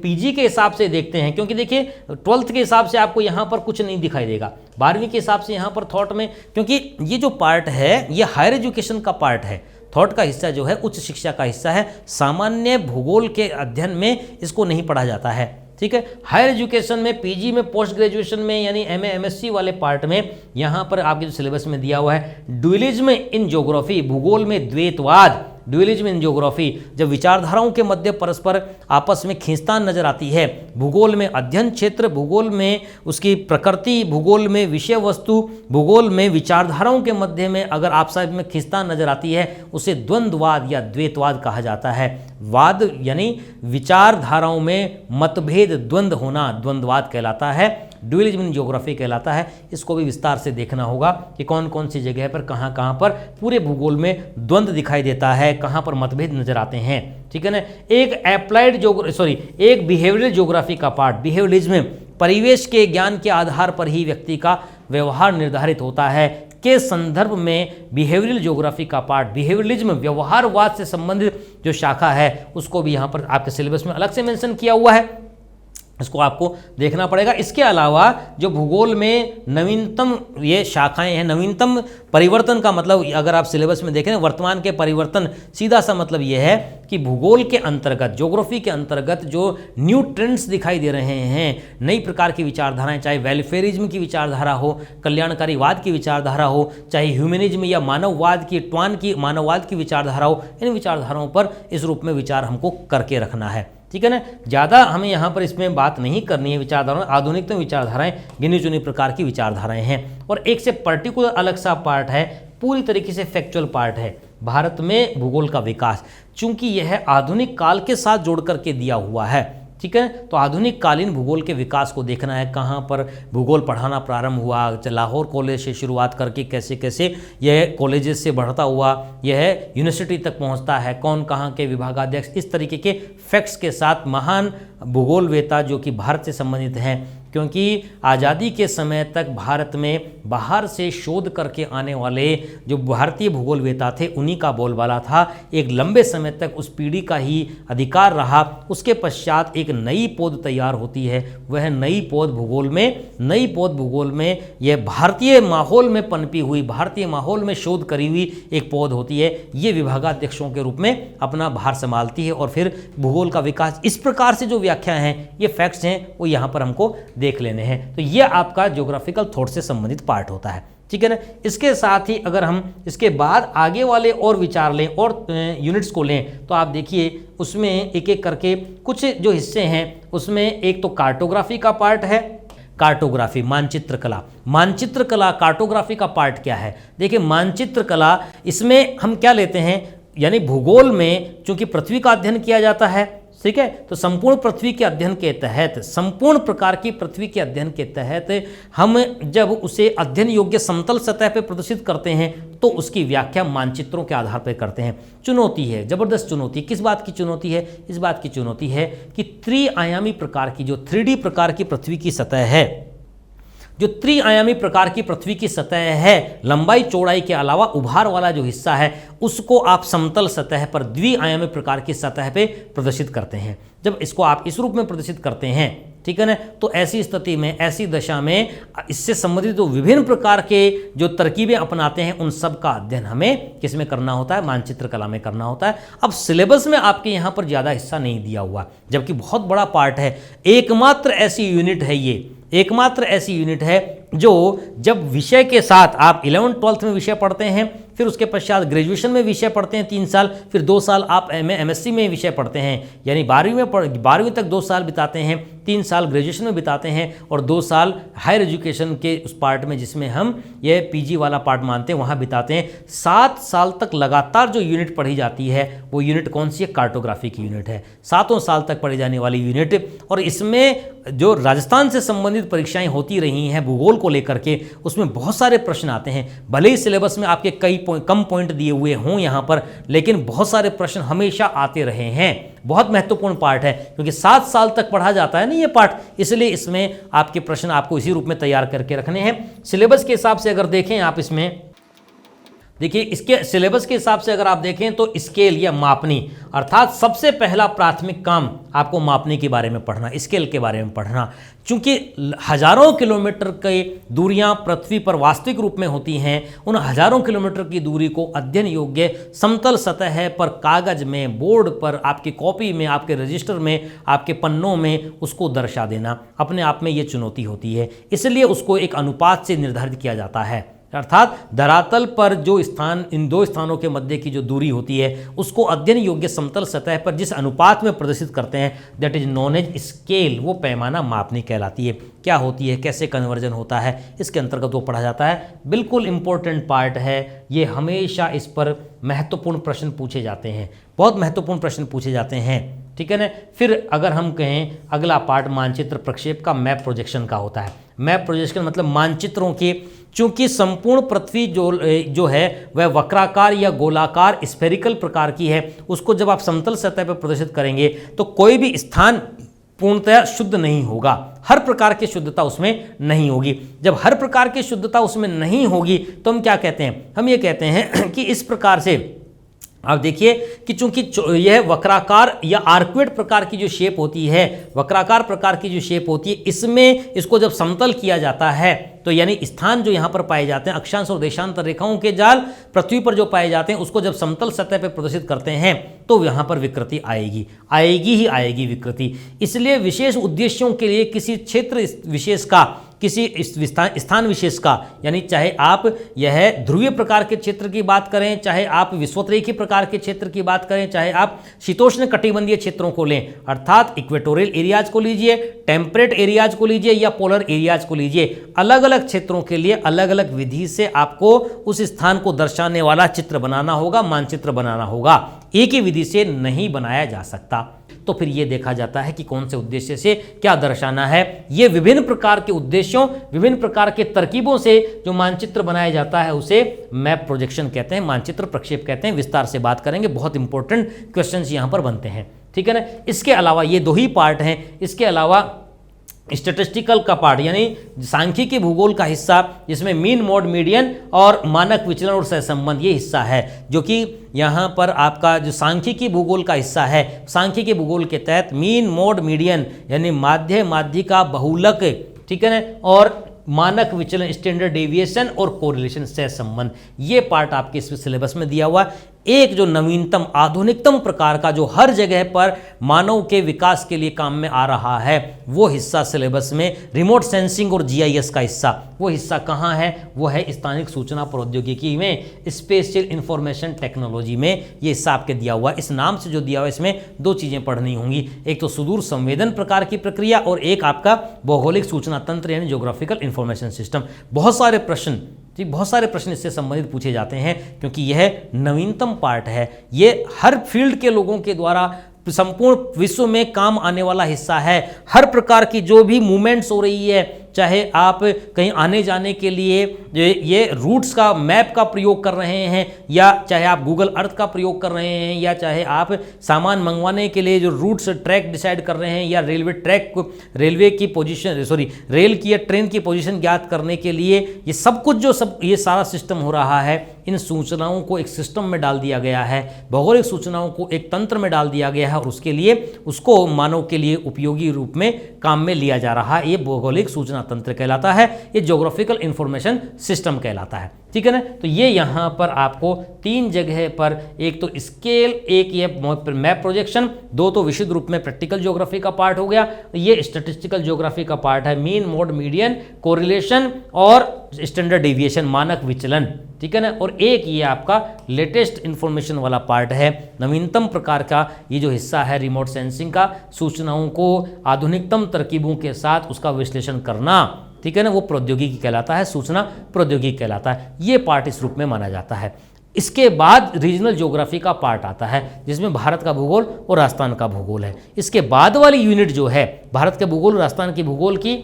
पीजी के हिसाब से देखते हैं, क्योंकि देखिए 12th के हिसाब से आपको यहाँ पर कुछ नहीं दिखाई देगा, 12वीं के हिसाब से यहाँ पर थॉट में, क्योंकि ये जो पार्ट है ये हायर एजुकेशन का पार्ट है। थॉट का हिस्सा जो है उच्च शिक्षा का हिस्सा है। सामान्य भूगोल के अध्ययन में इसको नहीं पढ़ा जाता है। ठीक है, हायर एजुकेशन में, पीजी में, पोस्ट ग्रेजुएशन में, यानी एमए एमएससी वाले पार्ट में यहाँ पर आपके जो सिलेबस में दिया हुआ है, ड्यूलिज्म इन ज्योग्राफी, भूगोल में द्वैतवाद, ड्यूलिज्म इन ज्योग्राफी, जब विचारधाराओं के मध्य परस्पर आपस में खींचतान नजर आती है, भूगोल में अध्ययन क्षेत्र, भूगोल में उसकी प्रकृति, भूगोल में विषय वस्तु, भूगोल में विचारधाराओं के मध्य में अगर आप साइड में खींचतान नजर आती है, उसे द्वंद्ववाद या द्वैतवाद कहा जाता है। वाद यानी विचारधाराओं में मतभेद, द्वंद्व होना द्वंद्ववाद कहलाता है, ड्यूलिज्म इन ज्योग्राफी कहलाता है। इसको भी विस्तार से देखना होगा कि कौन कौन सी जगह पर कहाँ पर पूरे भूगोल में द्वंद्व दिखाई देता है, कहाँ पर मतभेद नजर आते हैं। ठीक है ना, एक बिहेवियरल ज्योग्राफी का पार्ट, बिहेवियरलिज्म, परिवेश के ज्ञान के आधार पर ही व्यक्ति का व्यवहार निर्धारित होता है के संदर्भ में बिहेवियरल ज्योग्राफी का पार्ट, बिहेवियरलिज्म, व्यवहारवाद से संबंधित जो शाखा है, उसको भी यहाँ पर आपके सिलेबस में अलग से मेंशन किया हुआ है। इसको आपको देखना पड़ेगा। इसके अलावा जो भूगोल में नवीनतम ये शाखाएं हैं, नवीनतम परिवर्तन का मतलब अगर आप सिलेबस में देखें, वर्तमान के परिवर्तन, सीधा सा मतलब ये है कि भूगोल के अंतर्गत, ज्योग्राफी के अंतर्गत जो न्यू ट्रेंड्स दिखाई दे रहे हैं, नई प्रकार की विचारधाराएं, चाहे वेलफेयरिज्म की विचारधारा हो, कल्याणकारीवाद की विचारधारा हो, चाहे ह्यूमनिज्म या मानववाद की, मानववाद की विचारधारा हो, इन विचारधाराओं पर इस रूप में विचार हमको करके रखना है। ठीक है ना, ज़्यादा हमें यहाँ पर इसमें बात नहीं करनी है। विचारधाराएं, आधुनिकतम विचारधाराएं गिनी चुनी प्रकार की विचारधाराएं हैं, और एक से पर्टिकुलर अलग सा पार्ट है, पूरी तरीके से फैक्चुअल पार्ट है, भारत में भूगोल का विकास। चूंकि यह आधुनिक काल के साथ जोड़ करके दिया हुआ है, ठीक है। तो आधुनिक कालीन भूगोल के विकास को देखना है, कहाँ पर भूगोल पढ़ाना प्रारंभ हुआ, लाहौर कॉलेज से शुरुआत करके कैसे कैसे यह कॉलेजेस से बढ़ता हुआ यह यूनिवर्सिटी तक पहुंचता है, कौन कहाँ के विभागाध्यक्ष, इस तरीके के फैक्ट्स के साथ महान भूगोलवेता जो कि भारत से संबंधित हैं, क्योंकि आज़ादी के समय तक भारत में बाहर से शोध करके आने वाले जो भारतीय भूगोलवेता थे उन्हीं का बोलबाला था। एक लंबे समय तक उस पीढ़ी का ही अधिकार रहा। उसके पश्चात एक नई पौध तैयार होती है, वह नई पौध भूगोल में यह भारतीय माहौल में पनपी हुई, भारतीय माहौल में शोध करी हुई एक पौध होती है। ये विभागाध्यक्षों के रूप में अपना भार संभालती है और फिर भूगोल का विकास। इस प्रकार से जो व्याख्या हैं, ये फैक्ट्स हैं, वो यहाँ पर हमको देख लेने हैं। तो ये आपका ज्योग्राफिकल थॉट से संबंधित पार्ट होता है, ठीक है ना। इसके साथ ही अगर हम इसके बाद आगे वाले और विचार लें और यूनिट्स को लें तो आप देखिए उसमें एक एक करके कुछ जो हिस्से हैं उसमें एक तो कार्टोग्राफी का पार्ट है। कार्टोग्राफी, मानचित्र कला कार्टोग्राफी का पार्ट क्या है? देखिए मानचित्र कला, इसमें हम क्या लेते हैं, यानी भूगोल में चूंकि पृथ्वी का अध्ययन किया जाता है, ठीक है, तो संपूर्ण पृथ्वी के अध्ययन के तहत, संपूर्ण प्रकार की पृथ्वी के अध्ययन के तहत हम जब उसे अध्ययन योग्य समतल सतह पर प्रदर्शित करते हैं तो उसकी व्याख्या मानचित्रों के आधार पर करते हैं। चुनौती है, जबरदस्त चुनौती। किस बात की चुनौती है? इस बात की चुनौती है कि त्रिआयामी प्रकार की जो 3D प्रकार की पृथ्वी की सतह है, जो त्रिआयामी प्रकार की पृथ्वी की सतह है, लंबाई चौड़ाई के अलावा उभार वाला जो हिस्सा है उसको आप समतल सतह पर द्विआयामी प्रकार की सतह पे प्रदर्शित करते हैं। जब इसको आप इस रूप में प्रदर्शित करते हैं, ठीक है ना, तो ऐसी स्थिति में, ऐसी दशा में इससे संबंधित जो विभिन्न प्रकार के जो तरकीबें अपनाते हैं उन सब का अध्ययन हमें किस में करना होता है? मानचित्र कला में करना होता है। अब सिलेबस में आपके यहाँ पर ज़्यादा हिस्सा नहीं दिया हुआ, जबकि बहुत बड़ा पार्ट है। एकमात्र ऐसी यूनिट है ये, एकमात्र ऐसी यूनिट है जो जब विषय के साथ आप 11th-12th में विषय पढ़ते हैं, फिर उसके पश्चात ग्रेजुएशन में विषय पढ़ते हैं 3 साल, फिर 2 साल आप MSc में विषय पढ़ते हैं, यानी 12वीं तक 2 साल बिताते हैं, 3 साल ग्रेजुएशन में बिताते हैं और 2 साल हायर एजुकेशन के उस पार्ट में जिसमें हम ये PG वाला पार्ट मानते हैं वहाँ बिताते हैं। 7 साल तक लगातार जो यूनिट पढ़ी जाती है वो यूनिट कौन सी है? कार्टोग्राफी की यूनिट है, 7 साल तक पढ़ी जाने वाली यूनिट। और इसमें जो राजस्थान से संबंधित परीक्षाएं होती रही हैं भूगोल को लेकर के, उसमें बहुत सारे प्रश्न आते हैं। भले ही सिलेबस में आपके कई कम पॉइंट दिए हुए हों यहाँ पर, लेकिन बहुत सारे प्रश्न हमेशा आते रहे हैं। बहुत महत्वपूर्ण पार्ट है क्योंकि 7 साल तक पढ़ा जाता है ना ये पार्ट, इसलिए इसमें आपके प्रश्न आपको इसी रूप में तैयार करके रखने हैं। सिलेबस के हिसाब से अगर देखें आप, इसमें देखिए इसके सिलेबस के हिसाब से अगर आप देखें तो स्केल या मापनी, अर्थात सबसे पहला प्राथमिक काम आपको मापने के बारे में पढ़ना, स्केल के बारे में पढ़ना। चूंकि हजारों किलोमीटर की दूरियां पृथ्वी पर वास्तविक रूप में होती हैं, उन हजारों किलोमीटर की दूरी को अध्ययन योग्य समतल सतह पर, कागज में, बोर्ड पर, आपकी कॉपी में, आपके रजिस्टर में, आपके पन्नों में उसको दर्शा देना अपने आप में ये चुनौती होती है। इसलिए उसको एक अनुपात से निर्धारित किया जाता है, अर्थात धरातल पर जो स्थान, इन 2 स्थानों के मध्य की जो दूरी होती है उसको अध्ययन योग्य समतल सतह पर जिस अनुपात में प्रदर्शित करते हैं, that is known as scale. वो पैमाना मापनी कहलाती है। क्या होती है, कैसे कन्वर्जन होता है, इसके अंतर्गत वो पढ़ा जाता है। बिल्कुल इंपॉर्टेंट पार्ट है ये, हमेशा इस पर महत्वपूर्ण प्रश्न पूछे जाते हैं, बहुत महत्वपूर्ण प्रश्न पूछे जाते हैं, ठीक है ना। फिर अगर हम कहें अगला पार्ट मानचित्र प्रक्षेप का, मैप प्रोजेक्शन का होता है। मैप प्रोजेक्शन मतलब मानचित्रों के, चूंकि संपूर्ण पृथ्वी जो है वह वक्राकार या गोलाकार स्फेरिकल प्रकार की है, उसको जब आप समतल सतह पर प्रदर्शित करेंगे तो कोई भी स्थान पूर्णतया शुद्ध नहीं होगा, हर प्रकार की शुद्धता उसमें नहीं होगी। जब हर प्रकार की शुद्धता उसमें नहीं होगी तो हम क्या कहते हैं? हम ये कहते हैं कि इस प्रकार से आप देखिए कि चूंकि यह वक्राकार या आर्कुएट प्रकार की जो शेप होती है, वक्राकार प्रकार की जो शेप होती है, इसमें इसको जब समतल किया जाता है तो यानी स्थान जो यहाँ पर पाए जाते हैं, अक्षांश और देशांतर रेखाओं के जाल पृथ्वी पर जो पाए जाते हैं, उसको जब समतल सतह पर प्रदर्शित करते हैं तो यहाँ पर विकृति आएगी विकृति। इसलिए विशेष उद्देश्यों के लिए किसी क्षेत्र विशेष का, किसी स्थान विशेष का, यानी चाहे आप यह ध्रुवीय प्रकार के क्षेत्र की बात करें, चाहे आप विषुवतरेखीय प्रकार के क्षेत्र की बात करें, चाहे आप शीतोष्ण कटिबंधीय क्षेत्रों को लें, अर्थात इक्वेटोरियल एरियाज को लीजिए, टेम्परेट एरियाज को लीजिए या पोलर एरियाज को लीजिए, अलग अलग क्षेत्रों के लिए अलग अलग विधि से आपको उस स्थान को दर्शाने वाला चित्र बनाना होगा, मानचित्र बनाना होगा। एक ही विधि से नहीं बनाया जा सकता। तो फिर ये देखा जाता है कि कौन से उद्देश्य से क्या दर्शाना है। ये विभिन्न प्रकार के उद्देश्यों, विभिन्न प्रकार के तरकीबों से जो मानचित्र बनाया जाता है उसे मैप प्रोजेक्शन कहते हैं, मानचित्र प्रक्षेप कहते हैं। विस्तार से बात करेंगे, बहुत इंपॉर्टेंट क्वेश्चंस यहाँ पर बनते हैं, ठीक है ना। इसके अलावा ये दो ही पार्ट हैं, इसके अलावा स्टैटिस्टिकल का पार्ट यानी सांख्यिकी भूगोल का हिस्सा, जिसमें मीन मोड मीडियन और मानक विचलन और सहसंबंध ये हिस्सा है, जो कि यहाँ पर आपका जो सांख्यिकी भूगोल का हिस्सा है। सांख्यिकी भूगोल के तहत मीन मोड मीडियन यानी माध्य माध्यिका बहुलक, ठीक है ना, और मानक विचलन स्टैंडर्ड डेविएशन और कोरिलेशन सहसंबंध, ये पार्ट आपके इस सिलेबस में दिया हुआ है। एक जो नवीनतम आधुनिकतम प्रकार का जो हर जगह पर मानव के विकास के लिए काम में आ रहा है वो हिस्सा सिलेबस में, रिमोट सेंसिंग और जीआईएस का हिस्सा, वो हिस्सा कहाँ है, वो है स्थानिक सूचना प्रौद्योगिकी में, स्पेशल इंफॉर्मेशन टेक्नोलॉजी में। ये हिस्सा आपके दिया हुआ है। इस नाम से जो दिया हुआ है इसमें दो चीज़ें पढ़नी होंगी, एक तो सुदूर संवेदन प्रकार की प्रक्रिया और एक आपका भौगोलिक सूचना तंत्र यानी ज्योग्राफिकल इंफॉर्मेशन सिस्टम। बहुत सारे प्रश्न जी, बहुत सारे प्रश्न इससे संबंधित पूछे जाते हैं क्योंकि यह नवीनतम पार्ट है। ये हर फील्ड के लोगों के द्वारा संपूर्ण विश्व में काम आने वाला हिस्सा है। हर प्रकार की जो भी मूवमेंट्स हो रही है, चाहे आप कहीं आने जाने के लिए ये रूट्स का मैप का प्रयोग कर रहे हैं, या चाहे आप गूगल अर्थ का प्रयोग कर रहे हैं, या चाहे आप सामान मंगवाने के लिए जो रूट्स ट्रैक डिसाइड कर रहे हैं, या रेलवे ट्रैक को, रेलवे की पोजीशन रेल की या ट्रेन की पोजीशन ज्ञात करने के लिए, ये सब कुछ जो ये सारा सिस्टम हो रहा है, इन सूचनाओं को एक सिस्टम में डाल दिया गया है, भौगोलिक सूचनाओं को एक तंत्र में डाल दिया गया है और उसके लिए उसको मानव के लिए उपयोगी रूप में काम में लिया जा रहा है। ये भौगोलिक सूचना तंत्र कहलाता है, ये ज्योग्राफिकल इंफॉर्मेशन सिस्टम कहलाता है, ठीक है ना। तो ये यहाँ पर आपको तीन जगह पर, एक तो स्केल, एक ये मैप प्रोजेक्शन, दो तो विशुद्ध रूप में प्रैक्टिकल ज्योग्राफी का पार्ट हो गया, ये स्टैटिस्टिकल ज्योग्राफी का पार्ट है, मीन मोड मीडियन कोरिलेशन और स्टैंडर्ड डेविएशन मानक विचलन, ठीक है ना। और एक ये आपका लेटेस्ट इंफॉर्मेशन वाला पार्ट है, नवीनतम प्रकार का ये जो हिस्सा है रिमोट सेंसिंग का, सूचनाओं को आधुनिकतम तरकीबों के साथ उसका विश्लेषण करना, ठीक है ना, वो प्रौद्योगिकी कहलाता है, सूचना प्रौद्योगिकी कहलाता है। ये पार्ट इस रूप में माना जाता है। इसके बाद रीजनल ज्योग्राफी का पार्ट आता है जिसमें भारत का भूगोल और राजस्थान का भूगोल है। इसके बाद वाली यूनिट जो है भारत के भूगोल और राजस्थान की भूगोल की,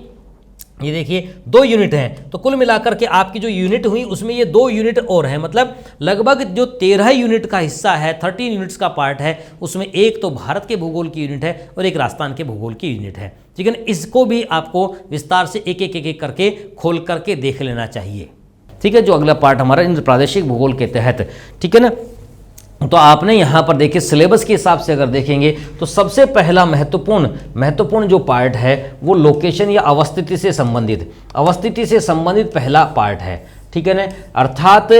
ये देखिए दो यूनिट हैं, तो कुल मिलाकर के आपकी जो यूनिट हुई उसमें ये दो यूनिट और हैं, मतलब लगभग जो 13 यूनिट का हिस्सा है, 13 यूनिट्स का पार्ट है, उसमें एक तो भारत के भूगोल की यूनिट है और एक राजस्थान के भूगोल की यूनिट है, ठीक है ना। इसको भी आपको विस्तार से एक एक करके खोल करके देख लेना चाहिए, ठीक है। जो अगला पार्ट हमारा इन प्रादेशिक भूगोल के तहत, ठीक है ना। तो आपने यहाँ पर देखिए सिलेबस के हिसाब से अगर देखेंगे तो सबसे पहला महत्वपूर्ण जो पार्ट है वो लोकेशन या अवस्थिति से संबंधित पहला पार्ट है, ठीक है ना। अर्थात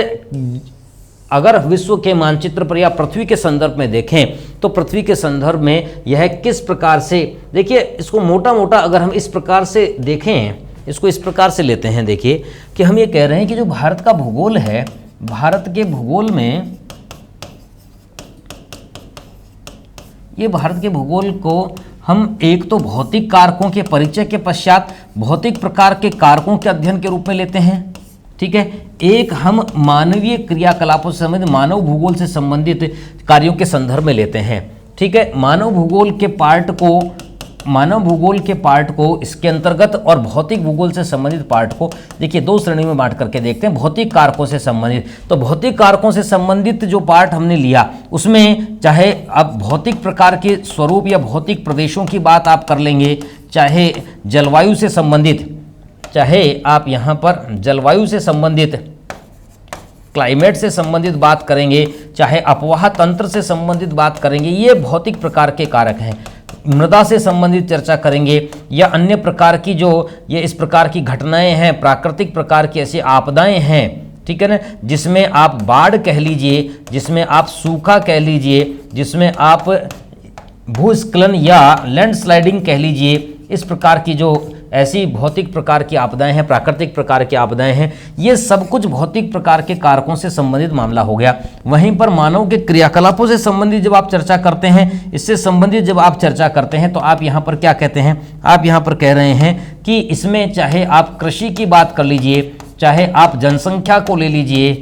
अगर विश्व के मानचित्र पर या पृथ्वी के संदर्भ में देखें तो पृथ्वी के संदर्भ में यह किस प्रकार से, देखिए इसको मोटा मोटा अगर हम इस प्रकार से देखें, इसको इस प्रकार से लेते हैं, देखिए कि हम ये कह रहे हैं कि जो भारत का भूगोल है, भारत के भूगोल में, ये भारत के भूगोल को हम एक तो भौतिक कारकों के परिचय के पश्चात भौतिक प्रकार के कारकों के अध्ययन के रूप में लेते हैं, ठीक है। एक हम मानवीय क्रियाकलापों से संबंधित मानव भूगोल से संबंधित कार्यों के संदर्भ में लेते हैं, ठीक है। मानव भूगोल के पार्ट को इसके अंतर्गत और भौतिक भूगोल से संबंधित पार्ट को देखिए दो श्रेणी में बांट करके देखते हैं। भौतिक कारकों से संबंधित, तो भौतिक कारकों से संबंधित जो पार्ट हमने लिया उसमें चाहे आप भौतिक प्रकार के स्वरूप या भौतिक प्रदेशों की बात आप कर लेंगे, चाहे जलवायु से संबंधित, चाहे आप यहाँ पर जलवायु से संबंधित, क्लाइमेट से संबंधित बात करेंगे, चाहे अपवाह तंत्र से संबंधित बात करेंगे, ये भौतिक प्रकार के कारक हैं। मृदा से संबंधित चर्चा करेंगे या अन्य प्रकार की जो ये इस प्रकार की घटनाएं हैं, प्राकृतिक प्रकार की ऐसी आपदाएं हैं, ठीक है ना, जिसमें आप बाढ़ कह लीजिए, जिसमें आप सूखा कह लीजिए, जिसमें आप भूस्खलन या लैंडस्लाइडिंग कह लीजिए, इस प्रकार की जो ऐसी भौतिक प्रकार की आपदाएं हैं, प्राकृतिक प्रकार की आपदाएं हैं, ये सब कुछ भौतिक प्रकार के कारकों से संबंधित मामला हो गया। वहीं पर मानव के क्रियाकलापों से संबंधित जब आप चर्चा करते हैं, इससे संबंधित जब आप चर्चा करते हैं तो आप यहाँ पर क्या कहते हैं, आप यहाँ पर कह रहे हैं कि इसमें चाहे आप कृषि की बात कर लीजिए, चाहे आप जनसंख्या को ले लीजिए,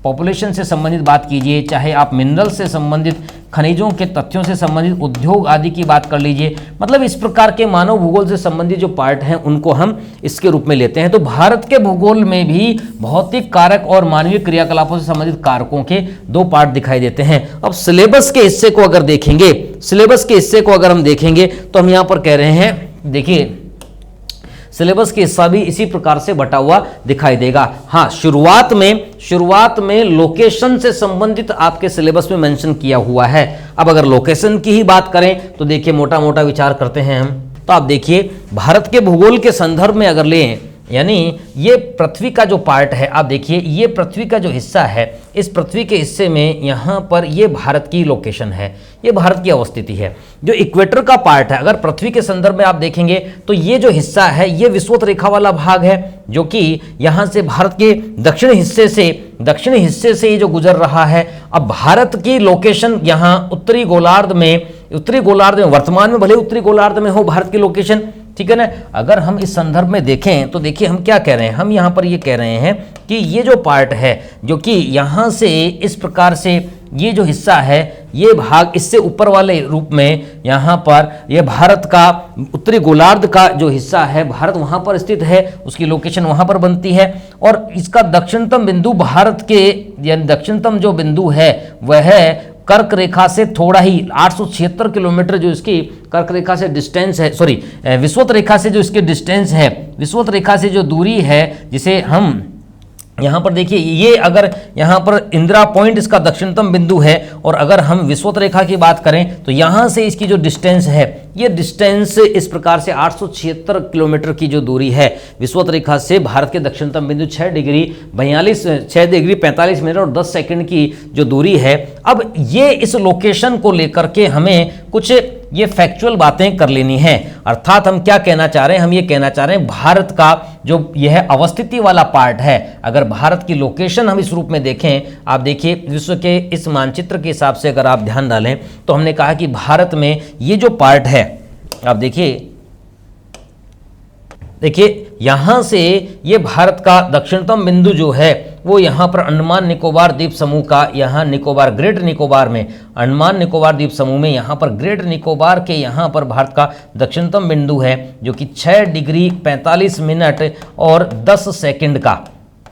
पॉपुलेशन से संबंधित बात कीजिए, चाहे आप मिनरल से संबंधित, खनिजों के तथ्यों से संबंधित, उद्योग आदि की बात कर लीजिए, मतलब इस प्रकार के मानव भूगोल से संबंधित जो पार्ट हैं उनको हम इसके रूप में लेते हैं। तो भारत के भूगोल में भी भौतिक कारक और मानवीय क्रियाकलापों से संबंधित कारकों के दो पार्ट दिखाई देते हैं। अब सिलेबस के हिस्से को अगर देखेंगे, सिलेबस के हिस्से को अगर हम देखेंगे तो हम यहाँ पर कह रहे हैं, देखिए सिलेबस के हिस्सा भी इसी प्रकार से बटा हुआ दिखाई देगा। हाँ, शुरुआत में लोकेशन से संबंधित आपके सिलेबस में मेंशन किया हुआ है। अब अगर लोकेशन की ही बात करें तो देखिए मोटा मोटा विचार करते हैं हम। तो आप देखिए भारत के भूगोल के संदर्भ में अगर लें, यानी ये पृथ्वी का जो पार्ट है, आप देखिए ये पृथ्वी का जो हिस्सा है, इस पृथ्वी के हिस्से में यहाँ पर ये भारत की लोकेशन है, ये भारत की अवस्थिति है। जो इक्वेटर का पार्ट है, अगर पृथ्वी के संदर्भ में आप देखेंगे तो ये जो हिस्सा है ये विषुवत रेखा वाला भाग है, जो कि यहाँ से भारत के दक्षिणी हिस्से से ये जो गुजर रहा है। अब भारत की लोकेशन यहाँ उत्तरी गोलार्ध में वर्तमान में भले उत्तरी गोलार्ध में हो भारत की लोकेशन, ठीक है ना। अगर हम इस संदर्भ में देखें तो देखिए हम क्या कह रहे हैं, हम यहाँ पर ये कह रहे हैं कि ये जो पार्ट है जो कि यहाँ से इस प्रकार से ये जो हिस्सा है, ये भाग इससे ऊपर वाले रूप में यहाँ पर ये भारत का उत्तरी गोलार्ध का जो हिस्सा है, भारत वहाँ पर स्थित है, उसकी लोकेशन वहाँ पर बनती है। और इसका दक्षिणतम बिंदु भारत के, यानी दक्षिणतम जो बिंदु है वह है कर्क रेखा से थोड़ा ही 876 किलोमीटर जो इसकी कर्क रेखा से डिस्टेंस है, सॉरी विषुवत रेखा से जो इसकी डिस्टेंस है, विषुवत रेखा से जो दूरी है, जिसे हम यहाँ पर देखिए, ये अगर यहाँ पर इंदिरा पॉइंट इसका दक्षिणतम बिंदु है, और अगर हम विषुवत रेखा की बात करें तो यहाँ से इसकी जो डिस्टेंस है, ये डिस्टेंस इस प्रकार से 876 किलोमीटर की जो दूरी है विषुवत रेखा से भारत के दक्षिणतम बिंदु 6 डिग्री 45 मिनट और 10 सेकंड की जो दूरी है। अब ये इस लोकेशन को लेकर के हमें कुछ ये फैक्चुअल बातें कर लेनी है। अर्थात हम क्या कहना चाह रहे हैं, हम ये कहना चाह रहे हैं भारत का जो यह अवस्थिति वाला पार्ट है, अगर भारत की लोकेशन हम इस रूप में देखें, आप देखिए विश्व के इस मानचित्र के हिसाब से अगर आप ध्यान डालें तो हमने कहा कि भारत में ये जो पार्ट है, आप देखिए यहां से ये भारत का दक्षिणतम बिंदु जो है वो यहाँ पर अंडमान निकोबार द्वीप समूह का, यहाँ निकोबार ग्रेट निकोबार में, अंडमान निकोबार द्वीप समूह में यहाँ पर ग्रेट निकोबार के यहाँ पर भारत का दक्षिणतम बिंदु है, जो कि 6 डिग्री 45 मिनट और 10 सेकंड का,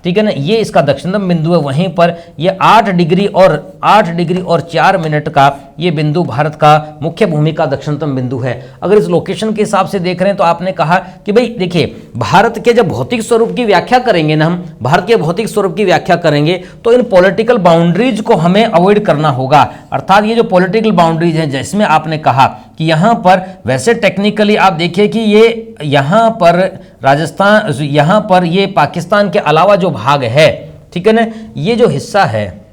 ठीक है ना, ये इसका दक्षिणतम बिंदु है। वहीं पर ये 8 डिग्री और 4 मिनट का ये बिंदु भारत का मुख्य भूमि का दक्षिणतम बिंदु है। अगर इस लोकेशन के हिसाब से देख रहे हैं तो आपने कहा कि भाई देखिए भारत के जब भौतिक स्वरूप की व्याख्या करेंगे ना, हम भारत के भौतिक स्वरूप की व्याख्या करेंगे तो इन पॉलिटिकल बाउंड्रीज को हमें अवॉइड करना होगा। अर्थात ये जो पॉलिटिकल बाउंड्रीज हैं, जिसमें आपने कहा कि यहाँ पर वैसे टेक्निकली आप देखिए कि ये यहाँ पर राजस्थान, यहाँ पर ये पाकिस्तान के अलावा जो भाग है, ठीक है ना, ये जो हिस्सा है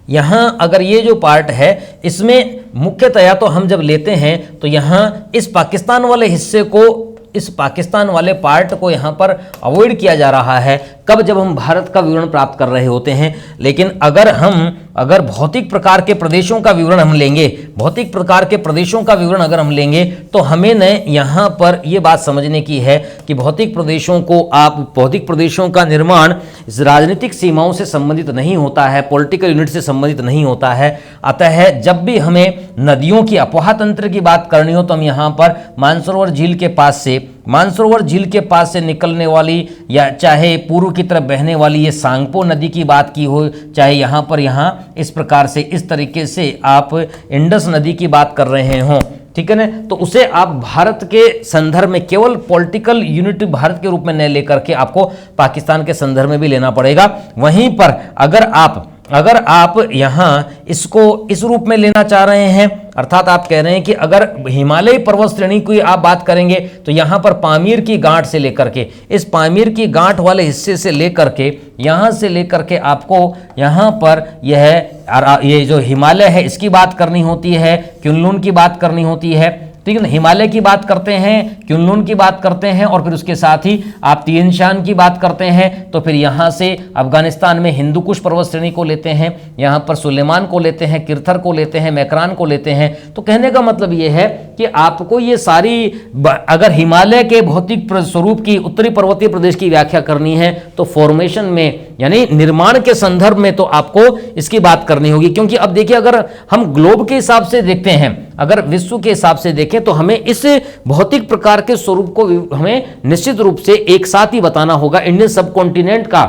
यहाँ, अगर ये जो पार्ट है इसमें मुख्यतया तो हम जब लेते हैं तो यहाँ इस पाकिस्तान वाले हिस्से को, इस पाकिस्तान वाले पार्ट को यहाँ पर अवॉइड किया जा रहा है। कब? जब हम भारत का विवरण प्राप्त कर रहे होते हैं। लेकिन अगर भौतिक प्रकार के प्रदेशों का विवरण हम लेंगे, भौतिक प्रकार के प्रदेशों का विवरण अगर हम लेंगे तो हमें न यहाँ पर ये बात समझने की है कि भौतिक प्रदेशों का निर्माण इस राजनीतिक सीमाओं से संबंधित नहीं होता है, पॉलिटिकल यूनिट से संबंधित नहीं होता है। अतः जब भी हमें नदियों की अपोहा तंत्र की बात करनी हो तो हम यहाँ पर मानसरोवर झील के पास से निकलने वाली, या चाहे पूर्व की तरफ बहने वाली ये सांगपो नदी की बात की हो, चाहे यहाँ इस प्रकार से, इस तरीके से आप इंडस नदी की बात कर रहे हों, ठीक है ना, तो उसे आप भारत के संदर्भ में केवल पॉलिटिकल यूनिट भारत के रूप में न लेकर के आपको पाकिस्तान के संदर्भ में भी लेना पड़ेगा। वहीं पर अगर आप यहाँ इसको इस रूप में लेना चाह रहे हैं, अर्थात आप कह रहे हैं कि अगर हिमालय पर्वत श्रेणी की आप बात करेंगे तो यहाँ पर पामीर की गांठ से लेकर के, इस पामीर की गांठ वाले हिस्से से लेकर के, यहाँ से लेकर के आपको यहाँ पर ये जो हिमालय है इसकी बात करनी होती है, कुनलुन की बात करनी होती है, ठीक है ना, हिमालय की बात करते हैं, कुनलुन की बात करते हैं, और फिर उसके साथ ही आप तिएन शान की बात करते हैं, तो फिर यहाँ से अफगानिस्तान में हिंदू कुश पर्वत श्रेणी को लेते हैं, यहाँ पर सुलेमान को लेते हैं, किरथर को लेते हैं, मैकरान को लेते हैं। तो कहने का मतलब ये है कि आपको ये सारी अगर हिमालय के भौतिक स्वरूप की उत्तरी पर्वतीय प्रदेश की व्याख्या करनी है तो फॉर्मेशन में यानी निर्माण के संदर्भ में तो आपको इसकी बात करनी होगी। क्योंकि अब देखिए, अगर हम ग्लोब के हिसाब से देखते हैं, अगर विश्व के हिसाब से देखें तो हमें इस भौतिक प्रकार के स्वरूप को हमें निश्चित रूप से एक साथ ही बताना होगा। इंडियन सब कॉन्टिनेंट का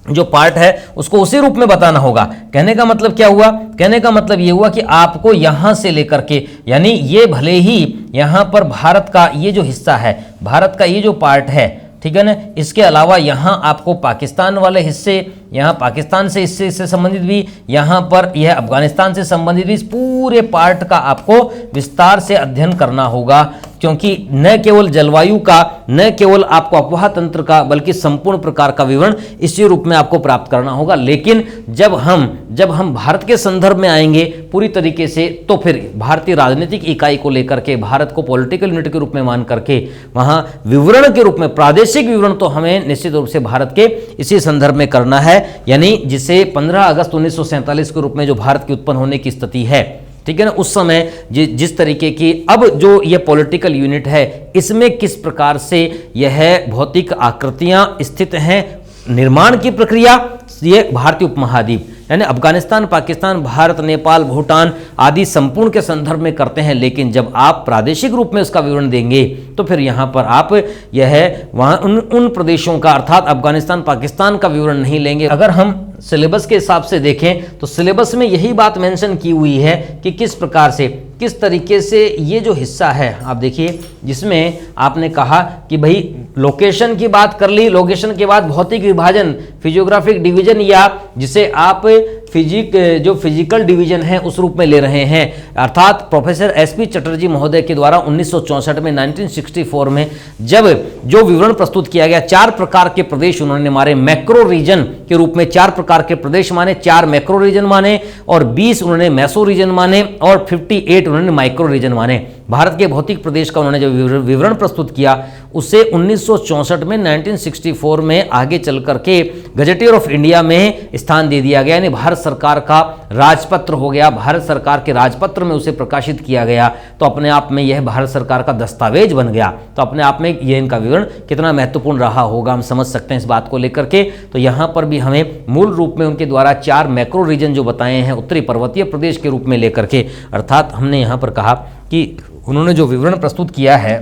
जो पार्ट है उसको उसी रूप में बताना होगा। कहने का मतलब क्या हुआ? कहने का मतलब ये हुआ कि आपको यहां से लेकर के, यानी ये भले ही यहां पर भारत का ये जो हिस्सा है, भारत का ये जो पार्ट है, ठीक है ना, इसके अलावा यहां आपको पाकिस्तान वाले हिस्से, यहाँ पाकिस्तान से इससे संबंधित भी, यहाँ पर यह अफगानिस्तान से संबंधित भी, इस पूरे पार्ट का आपको विस्तार से अध्ययन करना होगा। क्योंकि न केवल जलवायु का, न केवल आपको अपवाह तंत्र का, बल्कि संपूर्ण प्रकार का विवरण इसी रूप में आपको प्राप्त करना होगा। लेकिन जब हम भारत के संदर्भ में आएंगे पूरी तरीके से, तो फिर भारतीय राजनीतिक इकाई को लेकर के, भारत को पॉलिटिकल यूनिट के रूप में मान करके वहाँ विवरण के रूप में, प्रादेशिक विवरण तो हमें निश्चित रूप से भारत के इसी संदर्भ में करना है। यानी जिसे 15 अगस्त 1947 के रूप में जो भारत की उत्पन्न होने की स्थिति है, ठीक है ना, उस समय जिस तरीके की अब जो ये पॉलिटिकल यूनिट है, इसमें किस प्रकार से यह भौतिक आकृतियां स्थित हैं, निर्माण की प्रक्रिया, ये भारतीय उपमहाद्वीप यानी अफगानिस्तान, पाकिस्तान, भारत, नेपाल, भूटान आदि संपूर्ण के संदर्भ में करते हैं। लेकिन जब आप प्रादेशिक रूप में उसका विवरण देंगे तो फिर यहाँ पर आप यह वहाँ उन प्रदेशों का, अर्थात अफगानिस्तान, पाकिस्तान का विवरण नहीं लेंगे। अगर हम सिलेबस के हिसाब से देखें तो सिलेबस में यही बात मेंशन की हुई है कि किस प्रकार से, किस तरीके से ये जो हिस्सा है, आप देखिए, जिसमें आपने कहा कि भाई लोकेशन की बात कर ली, लोकेशन के बाद भौतिक विभाजन, फिजियोग्राफिक डिवीजन, या जिसे आप जो फिजिकल डिवीजन है उस रूप में ले रहे हैं। अर्थात प्रोफेसर एसपी चटर्जी महोदय के द्वारा 1964 में, 1964 में जब जो विवरण प्रस्तुत किया गया, 4 प्रकार के प्रदेश उन्होंने मारे, मैक्रो रीजन के रूप में 4 प्रकार के प्रदेश माने, 4 मैक्रो रीजन माने, और 20 उन्होंने मैसो रीजन माने, और 58 उन्होंने माइक्रो रीजन माने। भारत के भौतिक प्रदेश का उन्होंने जो विवरण प्रस्तुत किया उसे 1964 में, 1964 में आगे चल करके गजेटियर ऑफ इंडिया में स्थान दे दिया गया, यानी भारत सरकार का राजपत्र हो गया। भारत सरकार के राजपत्र में उसे प्रकाशित किया गया, तो अपने आप में यह भारत सरकार का दस्तावेज बन गया। तो अपने आप में यह इनका विवरण कितना महत्वपूर्ण रहा होगा हम समझ सकते हैं इस बात को लेकर के। तो यहाँ पर भी हमें मूल रूप में उनके द्वारा 4 मैक्रो रीजन जो बताए हैं उत्तरी पर्वतीय प्रदेश के रूप में लेकर के, अर्थात हमने यहाँ पर कहा कि उन्होंने जो विवरण प्रस्तुत किया है,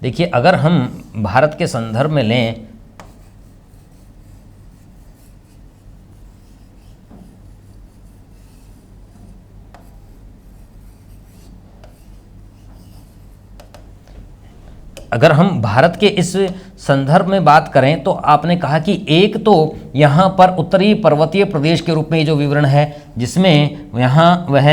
देखिए, अगर हम भारत के संदर्भ में लें अगर हम भारत के इस संदर्भ में बात करें तो आपने कहा कि एक तो यहाँ पर उत्तरी पर्वतीय प्रदेश के रूप में जो विवरण है, जिसमें यहाँ वह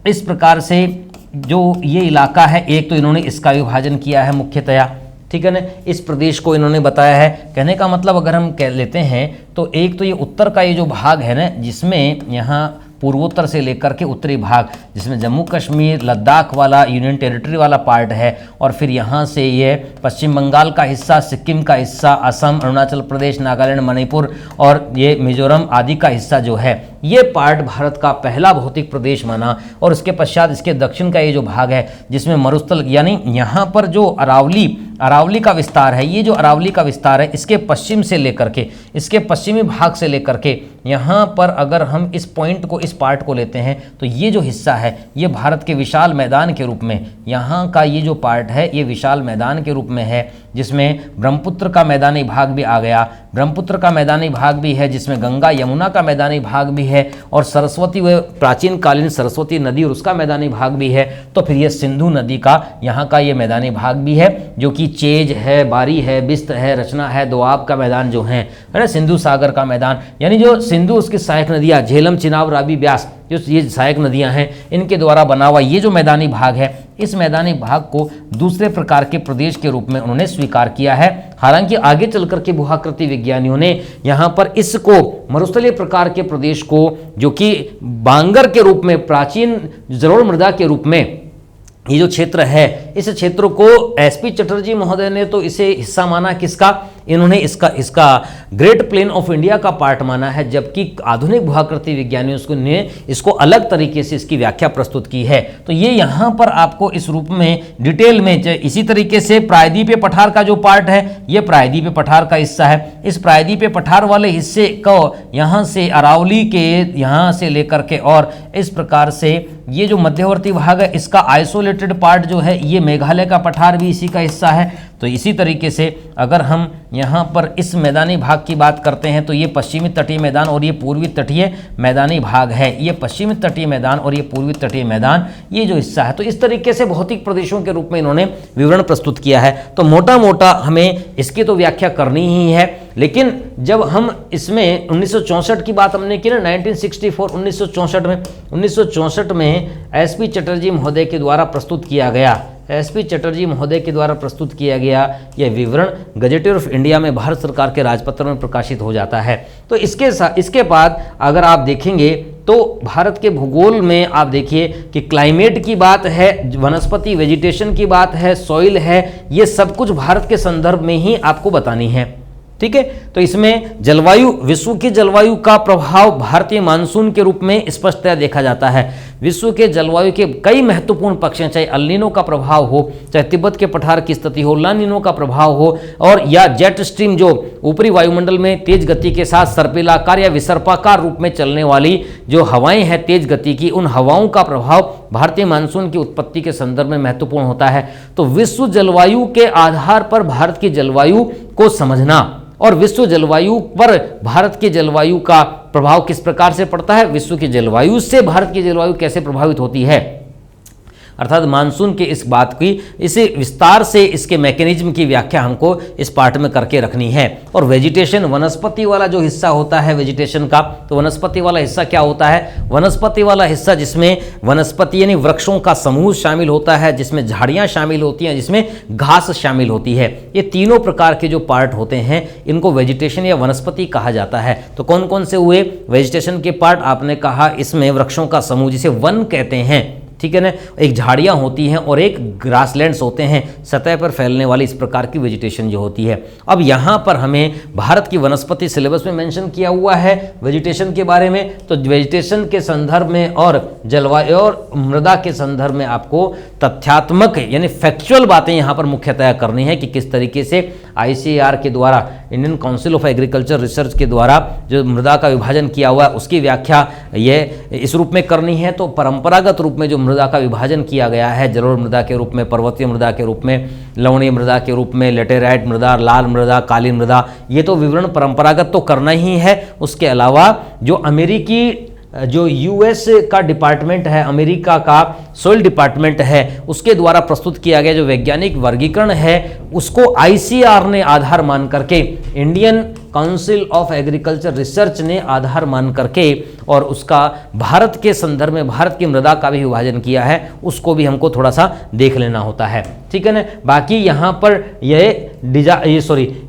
इस प्रकार से जो ये इलाका है, एक तो इन्होंने इसका विभाजन किया है मुख्यतया, ठीक है ना, इस प्रदेश को इन्होंने बताया है। कहने का मतलब अगर हम कह लेते हैं तो एक तो ये उत्तर का ये जो भाग है ना, जिसमें यहाँ पूर्वोत्तर से लेकर के उत्तरी भाग, जिसमें जम्मू कश्मीर, लद्दाख वाला यूनियन टेरिटरी वाला पार्ट है, और फिर यहाँ से ये पश्चिम बंगाल का हिस्सा, सिक्किम का हिस्सा, असम, अरुणाचल प्रदेश, नागालैंड, मणिपुर और ये मिजोरम आदि का हिस्सा जो है, ये पार्ट भारत का पहला भौतिक प्रदेश माना। और उसके पश्चात इसके दक्षिण का ये जो भाग है, जिसमें मरुस्थल, यानी यहाँ पर जो अरावली का विस्तार है, ये जो अरावली का विस्तार है, इसके पश्चिम से लेकर के, इसके पश्चिमी भाग से लेकर के यहाँ पर अगर हम इस पॉइंट को, इस पार्ट को लेते हैं तो ये जो हिस्सा है, ये भारत के विशाल मैदान के रूप में, यहाँ का ये जो पार्ट है ये विशाल मैदान के रूप में है, जिसमें ब्रह्मपुत्र का मैदानी भाग भी आ गया, ब्रह्मपुत्र का मैदानी भाग भी है, जिसमें गंगा यमुना का मैदानी भाग भी है, और सरस्वती, व प्राचीन कालीन सरस्वती नदी और उसका मैदानी भाग भी है। तो फिर ये सिंधु नदी का यहाँ का ये मैदानी भाग भी है, जो कि चेज है, बारी है, बिस्त है, रचना है, दोआब का मैदान जो है ना, सिंधु सागर का मैदान, यानी जो सिंधु उसकी सहायक नदियाँ झेलम, चिनाब, रावी, ब्यास, जो ये सहायक नदियां हैं, इनके द्वारा बना हुआ ये जो मैदानी भाग है, इस मैदानी भाग को दूसरे प्रकार के प्रदेश के रूप में उन्होंने स्वीकार किया है। हालांकि आगे चलकर के भूआकृति विज्ञानियों ने यहाँ पर इसको मरुस्थलीय प्रकार के प्रदेश को, जो कि बांगर के रूप में, प्राचीन जलोढ़ मृदा के रूप में ये जो क्षेत्र है, इस क्षेत्र को एसपी चटर्जी महोदय ने तो इसे हिस्सा माना, किसका, इन्होंने इसका ग्रेट प्लेन ऑफ इंडिया का पार्ट माना है, जबकि आधुनिक भूआकृति विज्ञानियों ने इसको अलग तरीके से इसकी व्याख्या प्रस्तुत की है। तो ये यहाँ पर आपको इस रूप में डिटेल में, इसी तरीके से प्रायद्वीपीय पठार का जो पार्ट है ये प्रायद्वीपीय पठार का हिस्सा है। इस प्रायद्वीपीय पठार वाले हिस्से को यहाँ से अरावली के यहाँ से लेकर के और इस प्रकार से ये जो मध्यवर्ती भाग है इसका आइसोलेटेड पार्ट जो है ये मेघालय का पठार भी इसी का हिस्सा है। तो इसी तरीके से अगर हम यहाँ पर इस मैदानी भाग की बात करते हैं तो ये पश्चिमी तटीय मैदान और ये पूर्वी तटीय मैदानी भाग है। ये पश्चिमी तटीय मैदान और ये पूर्वी तटीय मैदान, ये जो हिस्सा है। तो इस तरीके से भौतिक प्रदेशों के रूप में इन्होंने विवरण प्रस्तुत किया है। तो मोटा मोटा हमें इसकी तो व्याख्या करनी ही है, लेकिन जब हम इसमें 1964 की बात हमने की ना, 1964 1964 में एसपी चटर्जी महोदय के द्वारा प्रस्तुत किया गया, एसपी चटर्जी महोदय के द्वारा प्रस्तुत किया गया यह विवरण गजेटियर ऑफ इंडिया में भारत सरकार के राजपत्र में प्रकाशित हो जाता है। तो इसके बाद अगर आप देखेंगे तो भारत के भूगोल में आप देखिए कि क्लाइमेट की बात है, वनस्पति वेजिटेशन की बात है, सॉइल है, ये सब कुछ भारत के संदर्भ में ही आपको बतानी है। ठीक है, तो इसमें जलवायु, विश्व की जलवायु का प्रभाव भारतीय मानसून के रूप में स्पष्टतया देखा जाता है। विश्व के जलवायु के कई महत्वपूर्ण पक्ष हैं, चाहे अल्नीनो का प्रभाव हो, चाहे तिब्बत के पठार की स्थिति हो, लानिनो का प्रभाव हो, और या जेट स्ट्रीम जो ऊपरी वायुमंडल में तेज गति के साथ सर्पिलाकार या विसर्पाकार रूप में चलने वाली जो हवाएं हैं तेज गति की, उन हवाओं का प्रभाव भारतीय मानसून की उत्पत्ति के संदर्भ में महत्वपूर्ण होता है। तो विश्व जलवायु के आधार पर भारत की जलवायु को समझना और विश्व जलवायु पर भारत की जलवायु का प्रभाव किस प्रकार से पड़ता है, विश्व की जलवायु से भारत की जलवायु कैसे प्रभावित होती है, अर्थात मानसून के इस बात की, इसे विस्तार से इसके मैकेनिज्म की व्याख्या हमको इस पार्ट में करके रखनी है। और वेजिटेशन, वनस्पति वाला जो हिस्सा होता है वेजिटेशन का, तो वनस्पति वाला हिस्सा क्या होता है, वनस्पति वाला हिस्सा जिसमें वनस्पति यानी वृक्षों का समूह शामिल होता है, जिसमें झाड़ियाँ शामिल होती हैं, जिसमें घास शामिल होती है। ये तीनों प्रकार के जो पार्ट होते हैं इनको वेजिटेशन या वनस्पति कहा जाता है। तो कौन कौन से हुए वेजिटेशन के पार्ट, आपने कहा इसमें वृक्षों का समूह जिसे वन कहते हैं, ठीक है ना, एक झाड़ियाँ होती हैं और एक ग्रासलैंड्स होते हैं, सतह पर फैलने वाली इस प्रकार की वेजिटेशन जो होती है। अब यहाँ पर हमें भारत की वनस्पति सिलेबस में मेंशन किया हुआ है वेजिटेशन के बारे में। तो वेजिटेशन के संदर्भ में और जलवायु और मृदा के संदर्भ में आपको तथ्यात्मक यानी फैक्चुअल बातें यहाँ पर मुख्यतया करनी है कि किस तरीके से ICAR के द्वारा, Indian council of agriculture research के द्वारा जो मृदा का विभाजन किया हुआ है उसकी व्याख्या ये इस रूप में करनी है। तो परंपरागत रूप में जो मृदा का विभाजन किया गया है, जलोढ़ मृदा के रूप में, पर्वतीय मृदा के रूप में, लवणीय मृदा के रूप में, लेटेराइट मृदा, लाल मृदा, काली मृदा, ये तो विवरण परंपरागत तो करना ही है। उसके अलावा जो अमेरिकी जो US का डिपार्टमेंट है, अमेरिका का सोइल डिपार्टमेंट है, उसके द्वारा प्रस्तुत किया गया जो वैज्ञानिक वर्गीकरण है उसको ICAR ने आधार मान करके, Indian council of agriculture research ने आधार मान करके और उसका भारत के संदर्भ में भारत की मृदा का भी विभाजन किया है, उसको भी हमको थोड़ा सा देख लेना होता है। ठीक है ना। बाकी यहाँ पर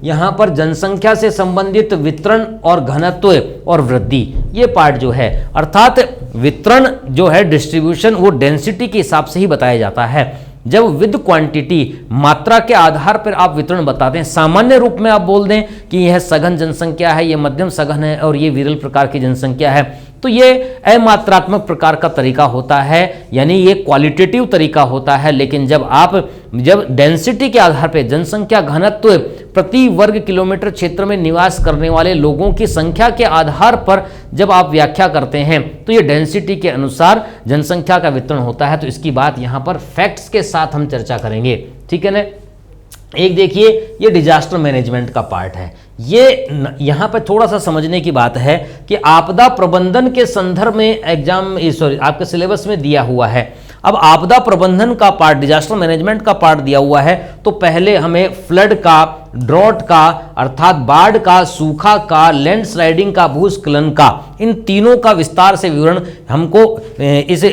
यहाँ पर जनसंख्या से संबंधित वितरण और घनत्व और वृद्धि, ये पार्ट जो है, अर्थात वितरण जो है डिस्ट्रीब्यूशन वो डेंसिटी के हिसाब से ही बताया जाता है। जब विद क्वांटिटी मात्रा के आधार पर आप वितरण बताते हैं, सामान्य रूप में आप बोल दें कि यह सघन जनसंख्या है, यह मध्यम सघन है और ये विरल प्रकार की जनसंख्या है, तो ये अमात्रात्मक प्रकार का तरीका होता है, यानी ये क्वालिटेटिव तरीका होता है। लेकिन जब डेंसिटी के आधार पर जनसंख्या घनत्व प्रति वर्ग किलोमीटर क्षेत्र में निवास करने वाले लोगों की संख्या के आधार पर जब आप व्याख्या करते हैं तो ये डेंसिटी के अनुसार जनसंख्या का वितरण होता है। तो इसकी बात यहाँ पर फैक्ट्स के साथ हम चर्चा करेंगे। ठीक है ना। एक देखिए ये डिजास्टर मैनेजमेंट का पार्ट है। ये यहाँ पर थोड़ा सा समझने की बात है कि आपदा प्रबंधन के संदर्भ में आपके सिलेबस में दिया हुआ है। अब आपदा प्रबंधन का पार्ट, डिजास्टर मैनेजमेंट का पार्ट दिया हुआ है, तो पहले हमें फ्लड का, ड्रॉट का अर्थात बाढ़ का, सूखा का, लैंडस्लाइडिंग का, भूस्खलन का, इन तीनों का विस्तार से विवरण हमको इस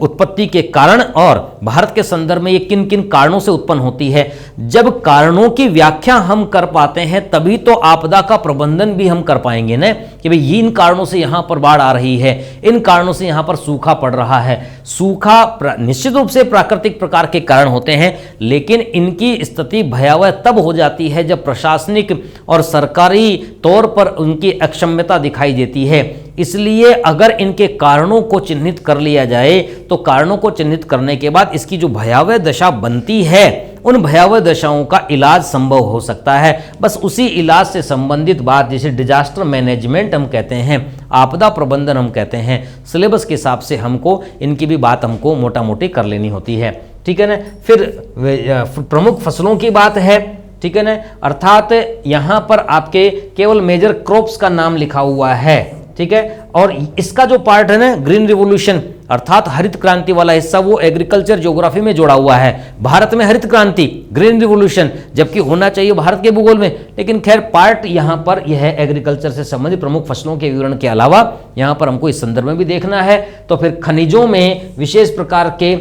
उत्पत्ति के कारण और भारत के संदर्भ में ये किन किन कारणों से उत्पन्न होती है, जब कारणों की व्याख्या हम कर पाते हैं तभी तो आपदा का प्रबंधन भी हम कर पाएंगे ना, कि भाई इन कारणों से यहां पर बाढ़ आ रही है, इन कारणों से यहां पर सूखा पड़ रहा है। सूखा निश्चित रूप से प्राकृतिक प्रकार के कारण होते हैं, लेकिन इनकी स्थिति भयावह तब हो जाती है जब प्रशासनिक और सरकारी तौर पर उनकी अक्षमता दिखाई देती है। इसलिए अगर इनके कारणों को चिन्हित कर लिया जाए तो कारणों को चिन्हित करने के बाद इसकी जो भयावह दशा बनती है उन भयावह दशाओं का इलाज संभव हो सकता है। बस उसी इलाज से संबंधित बात जिसे डिजास्टर मैनेजमेंट हम कहते हैं, आपदा प्रबंधन हम कहते हैं, सिलेबस के हिसाब से हमको इनकी भी बात हमको मोटा मोटी कर लेनी होती है, ठीक है ना। फिर प्रमुख फसलों की बात है, ठीक है ना, अर्थात यहाँ पर आपके केवल मेजर क्रॉप्स का नाम लिखा हुआ है, ठीक है। और इसका जो पार्ट है ना ग्रीन रिवोल्यूशन अर्थात हरित क्रांति वाला हिस्सा, वो एग्रीकल्चर ज्योग्राफी में जोड़ा हुआ है। भारत में हरित क्रांति, ग्रीन रिवोल्यूशन, जबकि होना चाहिए भारत के भूगोल में, लेकिन खैर पार्ट यहाँ पर यह है एग्रीकल्चर से संबंधित प्रमुख फसलों के विवरण के अलावा यहाँ पर हमको इस संदर्भ में भी देखना है। तो फिर खनिजों में विशेष प्रकार के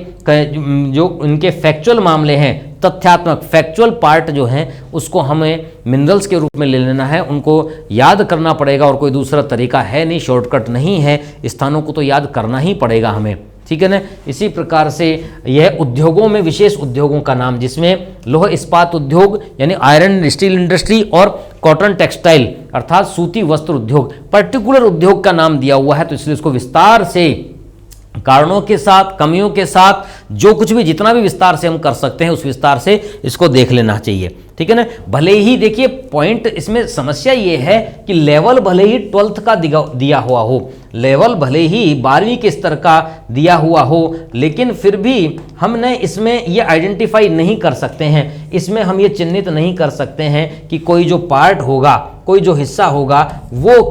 जो इनके फैक्चुअल मामले हैं, तथ्यात्मक फैक्चुअल पार्ट जो हैं उसको हमें मिनरल्स के रूप में ले लेना है, उनको याद करना पड़ेगा और कोई दूसरा तरीका है नहीं, शॉर्टकट नहीं है, स्थानों को तो याद करना ही पड़ेगा हमें, ठीक है ना। इसी प्रकार से यह उद्योगों में विशेष उद्योगों का नाम, जिसमें लौह इस्पात उद्योग यानी आयरन स्टील इंडस्ट्री और कॉटन टेक्सटाइल अर्थात सूती वस्त्र उद्योग, पर्टिकुलर उद्योग का नाम दिया हुआ है, तो इसलिए इसको विस्तार से कारणों के साथ, कमियों के साथ, जो कुछ भी जितना भी विस्तार से हम कर सकते हैं उस विस्तार से इसको देख लेना चाहिए, ठीक है ना। भले ही देखिए पॉइंट इसमें समस्या ये है कि लेवल भले ही 12th का दिया हुआ हो, लेवल भले ही 12वीं के स्तर का दिया हुआ हो, लेकिन फिर भी हमने इसमें ये आइडेंटिफाई नहीं कर सकते हैं, इसमें हम ये चिन्हित नहीं कर सकते हैं कि कोई जो पार्ट होगा, कोई जो हिस्सा होगा वो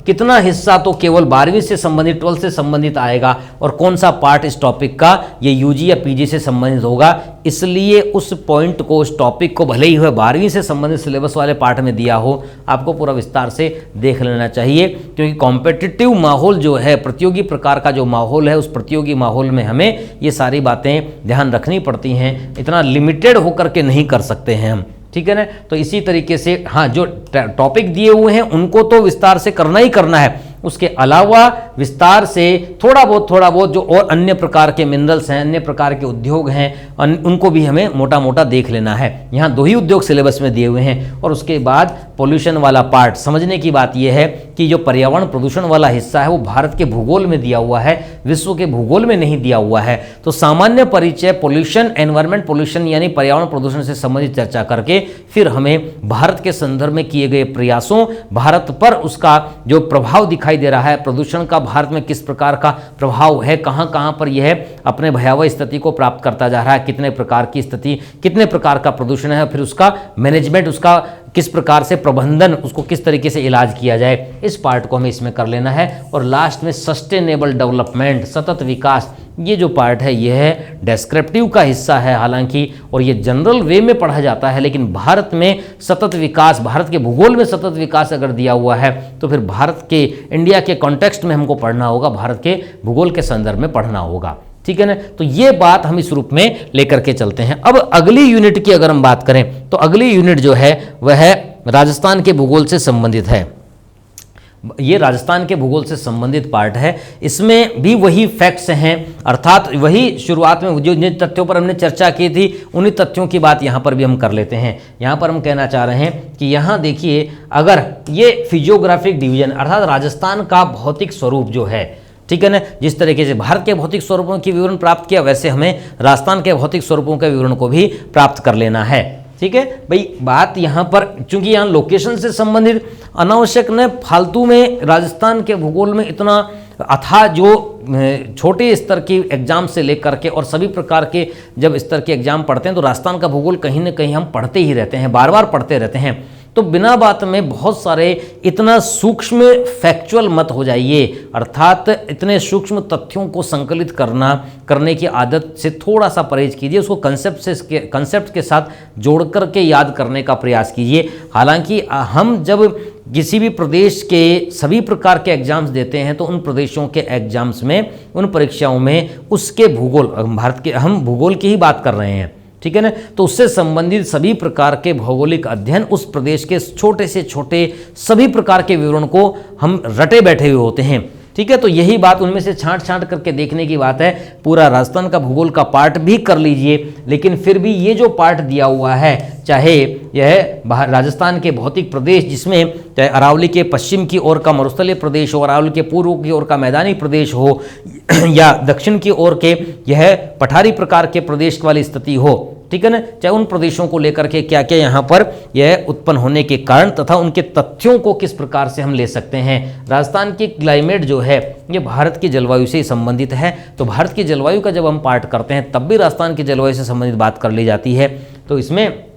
कितना हिस्सा तो केवल 12वीं से संबंधित, 12 से संबंधित आएगा और कौन सा पार्ट इस टॉपिक का ये यूजी या पीजी से संबंधित होगा। इसलिए उस पॉइंट को, उस टॉपिक को भले ही वह 12वीं से संबंधित सिलेबस वाले पार्ट में दिया हो, आपको पूरा विस्तार से देख लेना चाहिए, क्योंकि कॉम्पिटिटिव माहौल जो है, प्रतियोगी प्रकार का जो माहौल है, उस प्रतियोगी माहौल में हमें ये सारी बातें ध्यान रखनी पड़ती हैं, इतना लिमिटेड होकर के नहीं कर सकते हैं हम, ठीक है ना। तो इसी तरीके से हाँ, जो टॉपिक दिए हुए हैं उनको तो विस्तार से करना ही करना है, उसके अलावा विस्तार से थोड़ा बहुत जो और अन्य प्रकार के मिनरल्स हैं, अन्य प्रकार के उद्योग हैं, उनको भी हमें मोटा मोटा देख लेना है। यहाँ 2 ही उद्योग सिलेबस में दिए हुए हैं। और उसके बाद पोल्यूशन वाला पार्ट, समझने की बात यह है कि जो पर्यावरण प्रदूषण वाला हिस्सा है वो भारत के भूगोल में दिया हुआ है, विश्व के भूगोल में नहीं दिया हुआ है। तो सामान्य परिचय पोल्यूशन, एनवायरमेंट पोल्यूशन यानी पर्यावरण प्रदूषण से संबंधित चर्चा करके फिर हमें भारत के संदर्भ में किए गए प्रयासों, भारत पर उसका जो प्रभाव दिखाई दे रहा है, प्रदूषण का भारत में किस प्रकार का प्रभाव है, कहां कहां पर यह अपने भयावह स्थिति को प्राप्त करता जा रहा है, कितने प्रकार की स्थिति, कितने प्रकार का प्रदूषण है, फिर उसका मैनेजमेंट, उसका किस प्रकार से प्रबंधन, उसको किस तरीके से इलाज किया जाए, इस पार्ट को हमें इसमें कर लेना है। और लास्ट में सस्टेनेबल डेवलपमेंट, सतत विकास, ये जो पार्ट है यह है डेस्क्रिप्टिव का हिस्सा है हालांकि, और ये जनरल वे में पढ़ा जाता है, लेकिन भारत में सतत विकास, भारत के भूगोल में सतत विकास अगर दिया हुआ है तो फिर भारत के, इंडिया के कॉन्टेक्स्ट में हमको पढ़ना होगा, भारत के भूगोल के संदर्भ में पढ़ना होगा, ठीक है ना। तो ये बात हम इस रूप में लेकर के चलते हैं। अब अगली यूनिट की अगर हम बात करें तो अगली यूनिट जो है वह राजस्थान के भूगोल से संबंधित है। ये राजस्थान के भूगोल से संबंधित पार्ट है, इसमें भी वही फैक्ट्स हैं, अर्थात वही शुरुआत में जो जिन तथ्यों पर हमने चर्चा की थी उन्हीं तथ्यों की बात यहाँ पर भी हम कर लेते हैं। यहाँ पर हम कहना चाह रहे हैं कि यहाँ देखिए, अगर ये फिजियोग्राफिक डिवीजन अर्थात राजस्थान का भौतिक स्वरूप जो है, ठीक है ना, जिस तरीके से भारत के भौतिक स्वरूपों की विवरण प्राप्त किया वैसे हमें राजस्थान के भौतिक स्वरूपों के विवरण को भी प्राप्त कर लेना है, ठीक है भाई। बात यहाँ पर चूंकि यहाँ लोकेशन से संबंधित अनावश्यक न फालतू में राजस्थान के भूगोल में इतना अथाह जो छोटे स्तर की एग्जाम से लेकर के और सभी प्रकार के जब स्तर के एग्जाम पढ़ते हैं तो राजस्थान का भूगोल कहीं ना कहीं हम पढ़ते ही रहते हैं, बार बार पढ़ते रहते हैं। तो बिना बात में बहुत सारे इतना सूक्ष्म फैक्चुअल मत हो जाइए, अर्थात इतने सूक्ष्म तथ्यों को संकलित करने की आदत से थोड़ा सा परहेज कीजिए, उसको कंसेप्ट के साथ जोड़ करके याद करने का प्रयास कीजिए। हालांकि हम जब किसी भी प्रदेश के सभी प्रकार के एग्जाम्स देते हैं तो उन प्रदेशों के एग्जाम्स में, उन परीक्षाओं में उसके भूगोल, हम भूगोल की ही बात कर रहे हैं, ठीक है ना, तो उससे संबंधित सभी प्रकार के भौगोलिक अध्ययन, उस प्रदेश के छोटे से छोटे सभी प्रकार के विवरण को हम रटे बैठे हुए होते हैं, ठीक है। तो यही बात उनमें से छांट छांट करके देखने की बात है। पूरा राजस्थान का भूगोल का पार्ट भी कर लीजिए, लेकिन फिर भी ये जो पार्ट दिया हुआ है, चाहे यह राजस्थान के भौतिक प्रदेश जिसमें चाहे अरावली के पश्चिम की ओर का मरुस्थलीय प्रदेश हो, अरावली के पूर्व की ओर का मैदानी प्रदेश हो, या दक्षिण की ओर के यह पठारी प्रकार के प्रदेश वाली स्थिति हो, ठीक है ना, चाहे उन प्रदेशों को लेकर के क्या क्या यहाँ पर यह उत्पन्न होने के कारण तथा उनके तथ्यों को किस प्रकार से हम ले सकते हैं। राजस्थान की क्लाइमेट जो है ये भारत की जलवायु से ही संबंधित है, तो भारत की जलवायु का जब हम पार्ट करते हैं तब भी राजस्थान की जलवायु से संबंधित बात कर ली जाती है। तो इसमें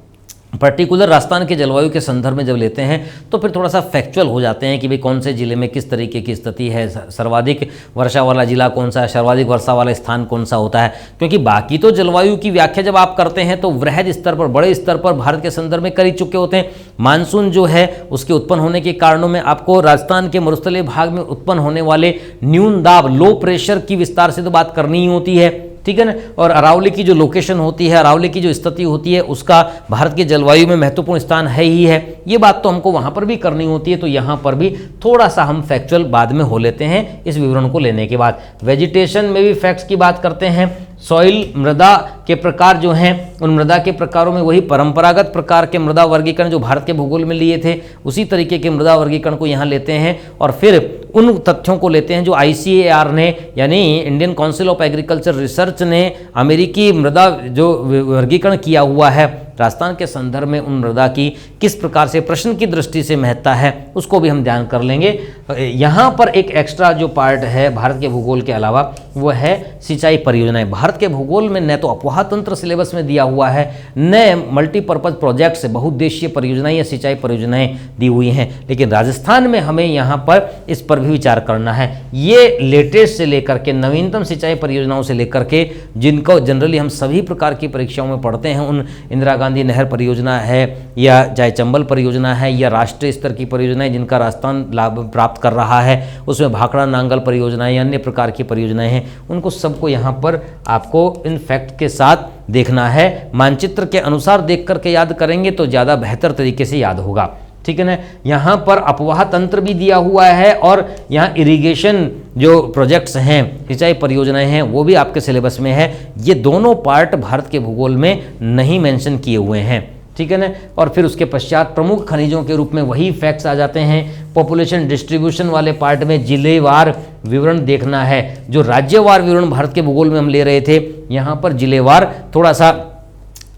पर्टिकुलर राजस्थान के जलवायु के संदर्भ में जब लेते हैं तो फिर थोड़ा सा फैक्चुअल हो जाते हैं कि भाई कौन से जिले में किस तरीके की स्थिति है, सर्वाधिक वर्षा वाला जिला कौन सा है, सर्वाधिक वर्षा वाला स्थान कौन सा होता है। क्योंकि बाकी तो जलवायु की व्याख्या जब आप करते हैं तो वृहद स्तर पर, बड़े स्तर पर भारत के संदर्भ में कर ही चुके होते हैं। मानसून जो है उसके उत्पन्न होने के कारणों में आपको राजस्थान के मरुस्थलीय भाग में उत्पन्न होने वाले न्यून दाब, लो प्रेशर की विस्तार से तो बात करनी ही होती है, ठीक है ना। और अरावली की जो लोकेशन होती है, अरावली की जो स्थिति होती है, उसका भारत की जलवायु में महत्वपूर्ण स्थान है ही है, ये बात तो हमको वहाँ पर भी करनी होती है। तो यहाँ पर भी थोड़ा सा हम फैक्चुअल बाद में हो लेते हैं इस विवरण को लेने के बाद। वेजिटेशन में भी फैक्ट्स की बात करते हैं। सॉइल, मृदा के प्रकार जो हैं, उन मृदा के प्रकारों में वही परंपरागत प्रकार के मृदा वर्गीकरण जो भारत के भूगोल में लिए थे, उसी तरीके के मृदा वर्गीकरण को यहाँ लेते हैं और फिर उन तथ्यों को लेते हैं जो ICAR ने, यानी Indian council of agriculture research ने अमेरिकी मृदा जो वर्गीकरण किया हुआ है राजस्थान के संदर्भ में, उन मृदा की किस प्रकार से प्रश्न की दृष्टि से महत्ता है उसको भी हम ध्यान कर लेंगे। यहाँ पर एक एक्स्ट्रा जो पार्ट है भारत के भूगोल के अलावा वो है सिंचाई परियोजनाएं। भारत के भूगोल में न तो अपोहा तंत्र सिलेबस में दिया हुआ है, न मल्टीपर्पज प्रोजेक्ट्स, बहुउद्देशीय परियोजनाएं या सिंचाई परियोजनाएं दी हुई हैं, लेकिन राजस्थान में हमें यहाँ पर इस पर भी विचार करना है। ये लेटेस्ट से लेकर के नवीनतम सिंचाई परियोजनाओं से लेकर के जिनको जनरली हम सभी प्रकार की परीक्षाओं में पढ़ते हैं, उन इंदिरा गांधी नहर परियोजना है या चाहे चंबल परियोजना है या राष्ट्रीय स्तर की परियोजनाएं जिनका राजस्थान लाभ प्राप्त कर रहा है, उसमें भाखड़ा नांगल परियोजनाएं या अन्य प्रकार की परियोजनाएं हैं, उनको सबको यहाँ पर आपको इन फैक्ट के साथ देखना है। मानचित्र के अनुसार देख करके याद करेंगे तो ज़्यादा बेहतर तरीके से याद होगा, ठीक है ना। यहाँ पर अपवाह तंत्र भी दिया हुआ है और यहाँ इरिगेशन जो प्रोजेक्ट्स हैं, सिंचाई परियोजनाएं हैं, वो भी आपके सिलेबस में है। ये दोनों पार्ट भारत के भूगोल में नहीं मेंशन किए हुए हैं, ठीक है ना। और फिर उसके पश्चात प्रमुख खनिजों के रूप में वही फैक्ट्स आ जाते हैं। पॉपुलेशन डिस्ट्रीब्यूशन वाले पार्ट में जिलेवार विवरण देखना है। जो राज्यवार विवरण भारत के भूगोल में हम ले रहे थे, यहाँ पर जिलेवार थोड़ा सा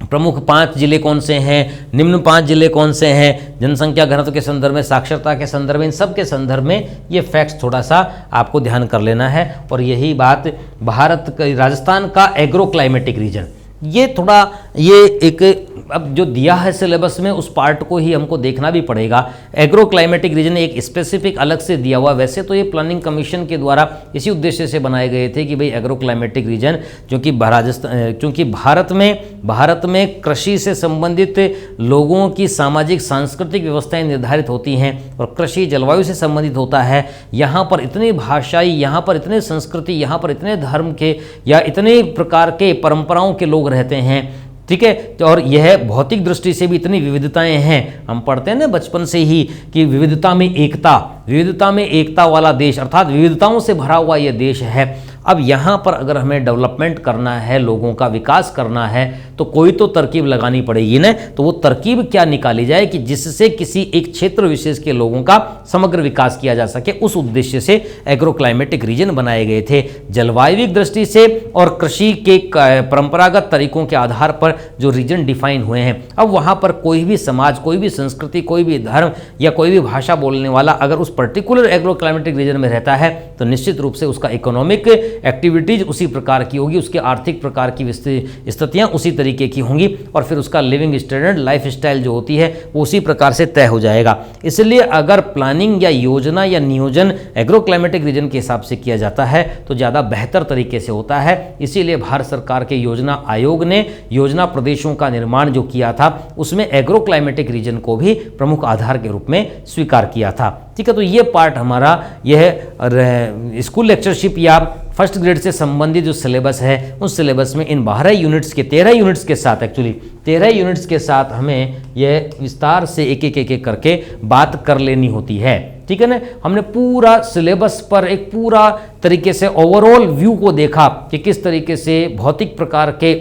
प्रमुख 5 जिले कौन से हैं, निम्न 5 जिले कौन से हैं, जनसंख्या घनत्व के संदर्भ में, साक्षरता के संदर्भ में, इन सब के संदर्भ में ये फैक्ट्स थोड़ा सा आपको ध्यान कर लेना है। और यही बात भारत का, राजस्थान का एग्रो क्लाइमेटिक रीजन, ये थोड़ा ये एक अब जो दिया है सिलेबस में उस पार्ट को ही हमको देखना भी पड़ेगा। एग्रो क्लाइमेटिक रीजन एक स्पेसिफिक अलग से दिया हुआ, वैसे तो ये प्लानिंग कमीशन के द्वारा इसी उद्देश्य से बनाए गए थे कि भाई एग्रो क्लाइमेटिक रीजन, क्योंकि भारत में कृषि से संबंधित लोगों की सामाजिक सांस्कृतिक व्यवस्थाएं निर्धारित होती हैं और कृषि जलवायु से संबंधित होता है। यहाँ पर इतनी भाषाई, यहाँ पर इतने संस्कृति, यहाँ पर इतने धर्म के या इतने प्रकार के परंपराओं के लोग रहते हैं, ठीक है। तो और यह भौतिक दृष्टि से भी इतनी विविधताएं हैं। हम पढ़ते हैं ना बचपन से ही कि विविधता में एकता वाला देश, अर्थात विविधताओं से भरा हुआ यह देश है। अब यहाँ पर अगर हमें डेवलपमेंट करना है, लोगों का विकास करना है, तो कोई तो तरकीब लगानी पड़ेगी ना। तो वो तरकीब क्या निकाली जाए कि जिससे किसी एक क्षेत्र विशेष के लोगों का समग्र विकास किया जा सके, उस उद्देश्य से एग्रो क्लाइमेटिक रीजन बनाए गए थे। जलवायविक दृष्टि से और कृषि के परंपरागत तरीकों के आधार पर जो रीजन डिफाइन हुए हैं, अब वहाँ पर कोई भी समाज, कोई भी संस्कृति, कोई भी धर्म या कोई भी भाषा बोलने वाला अगर उस पर्टिकुलर एग्रो क्लाइमेटिक रीजन में रहता है तो निश्चित रूप से उसका इकोनॉमिक एक्टिविटीज़ उसी प्रकार की होगी, उसके आर्थिक प्रकार की स्थितियाँ उसी तरीके की होंगी और फिर उसका लिविंग स्टैंडर्ड, लाइफ स्टाइल जो होती है वो उसी प्रकार से तय हो जाएगा। इसलिए अगर प्लानिंग या योजना या नियोजन एग्रो क्लाइमेटिक रीजन के हिसाब से किया जाता है तो ज़्यादा बेहतर तरीके से होता है। इसीलिए भारत सरकार के योजना आयोग ने योजना प्रदेशों का निर्माण जो किया था उसमें एग्रो क्लाइमेटिक रीजन को भी प्रमुख आधार के रूप में स्वीकार किया था। ठीक है, तो ये पार्ट हमारा यह स्कूल लेक्चरशिप या फर्स्ट ग्रेड से संबंधित जो सिलेबस है उस सिलेबस में इन 12 यूनिट्स के 13 यूनिट्स के साथ, एक्चुअली 13 यूनिट्स के साथ हमें यह विस्तार से एक एक करके बात कर लेनी होती है। ठीक है ना, हमने पूरा सिलेबस पर एक पूरा तरीके से ओवरऑल व्यू को देखा कि किस तरीके से भौतिक प्रकार के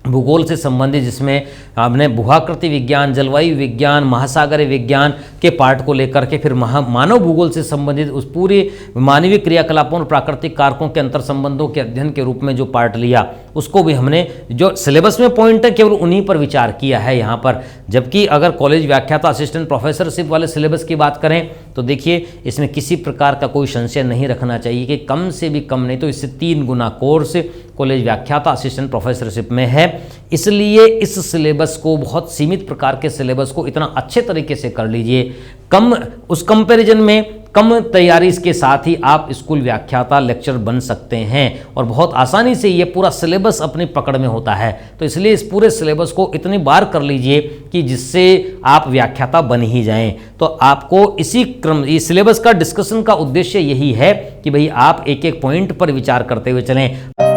भूगोल से संबंधित, जिसमें हमने भूआकृति विज्ञान, जलवायु विज्ञान, महासागरीय विज्ञान के पार्ट को लेकर के फिर मानव भूगोल से संबंधित उस पूरे मानवीय क्रियाकलापों और प्राकृतिक कारकों के अंतर संबंधों के अध्ययन के रूप में जो पार्ट लिया उसको भी हमने, जो सिलेबस में पॉइंट है केवल उन्हीं पर विचार किया है यहाँ पर। जबकि अगर कॉलेज व्याख्याता असिस्टेंट प्रोफेसरशिप वाले सिलेबस की बात करें तो देखिए इसमें किसी प्रकार का कोई संशय नहीं रखना चाहिए कि कम से भी कम नहीं तो इससे 3 गुना कोर्स कॉलेज व्याख्याता असिस्टेंट प्रोफेसरशिप में है। इसलिए इस सिलेबस को, बहुत सीमित प्रकार के सिलेबस को इतना अच्छे तरीके से कर लीजिए। उस कंपैरिजन में कम तैयारी के साथ ही आप स्कूल व्याख्याता लेक्चर बन सकते हैं और बहुत आसानी से ये पूरा सिलेबस अपनी पकड़ में होता है। तो इसलिए इस पूरे सिलेबस को इतनी बार कर लीजिए कि जिससे आप व्याख्याता बन ही जाएं। तो आपको इसी क्रम, इस सिलेबस का डिस्कशन का उद्देश्य यही है कि भाई आप एक एक पॉइंट पर विचार करते हुए चलें।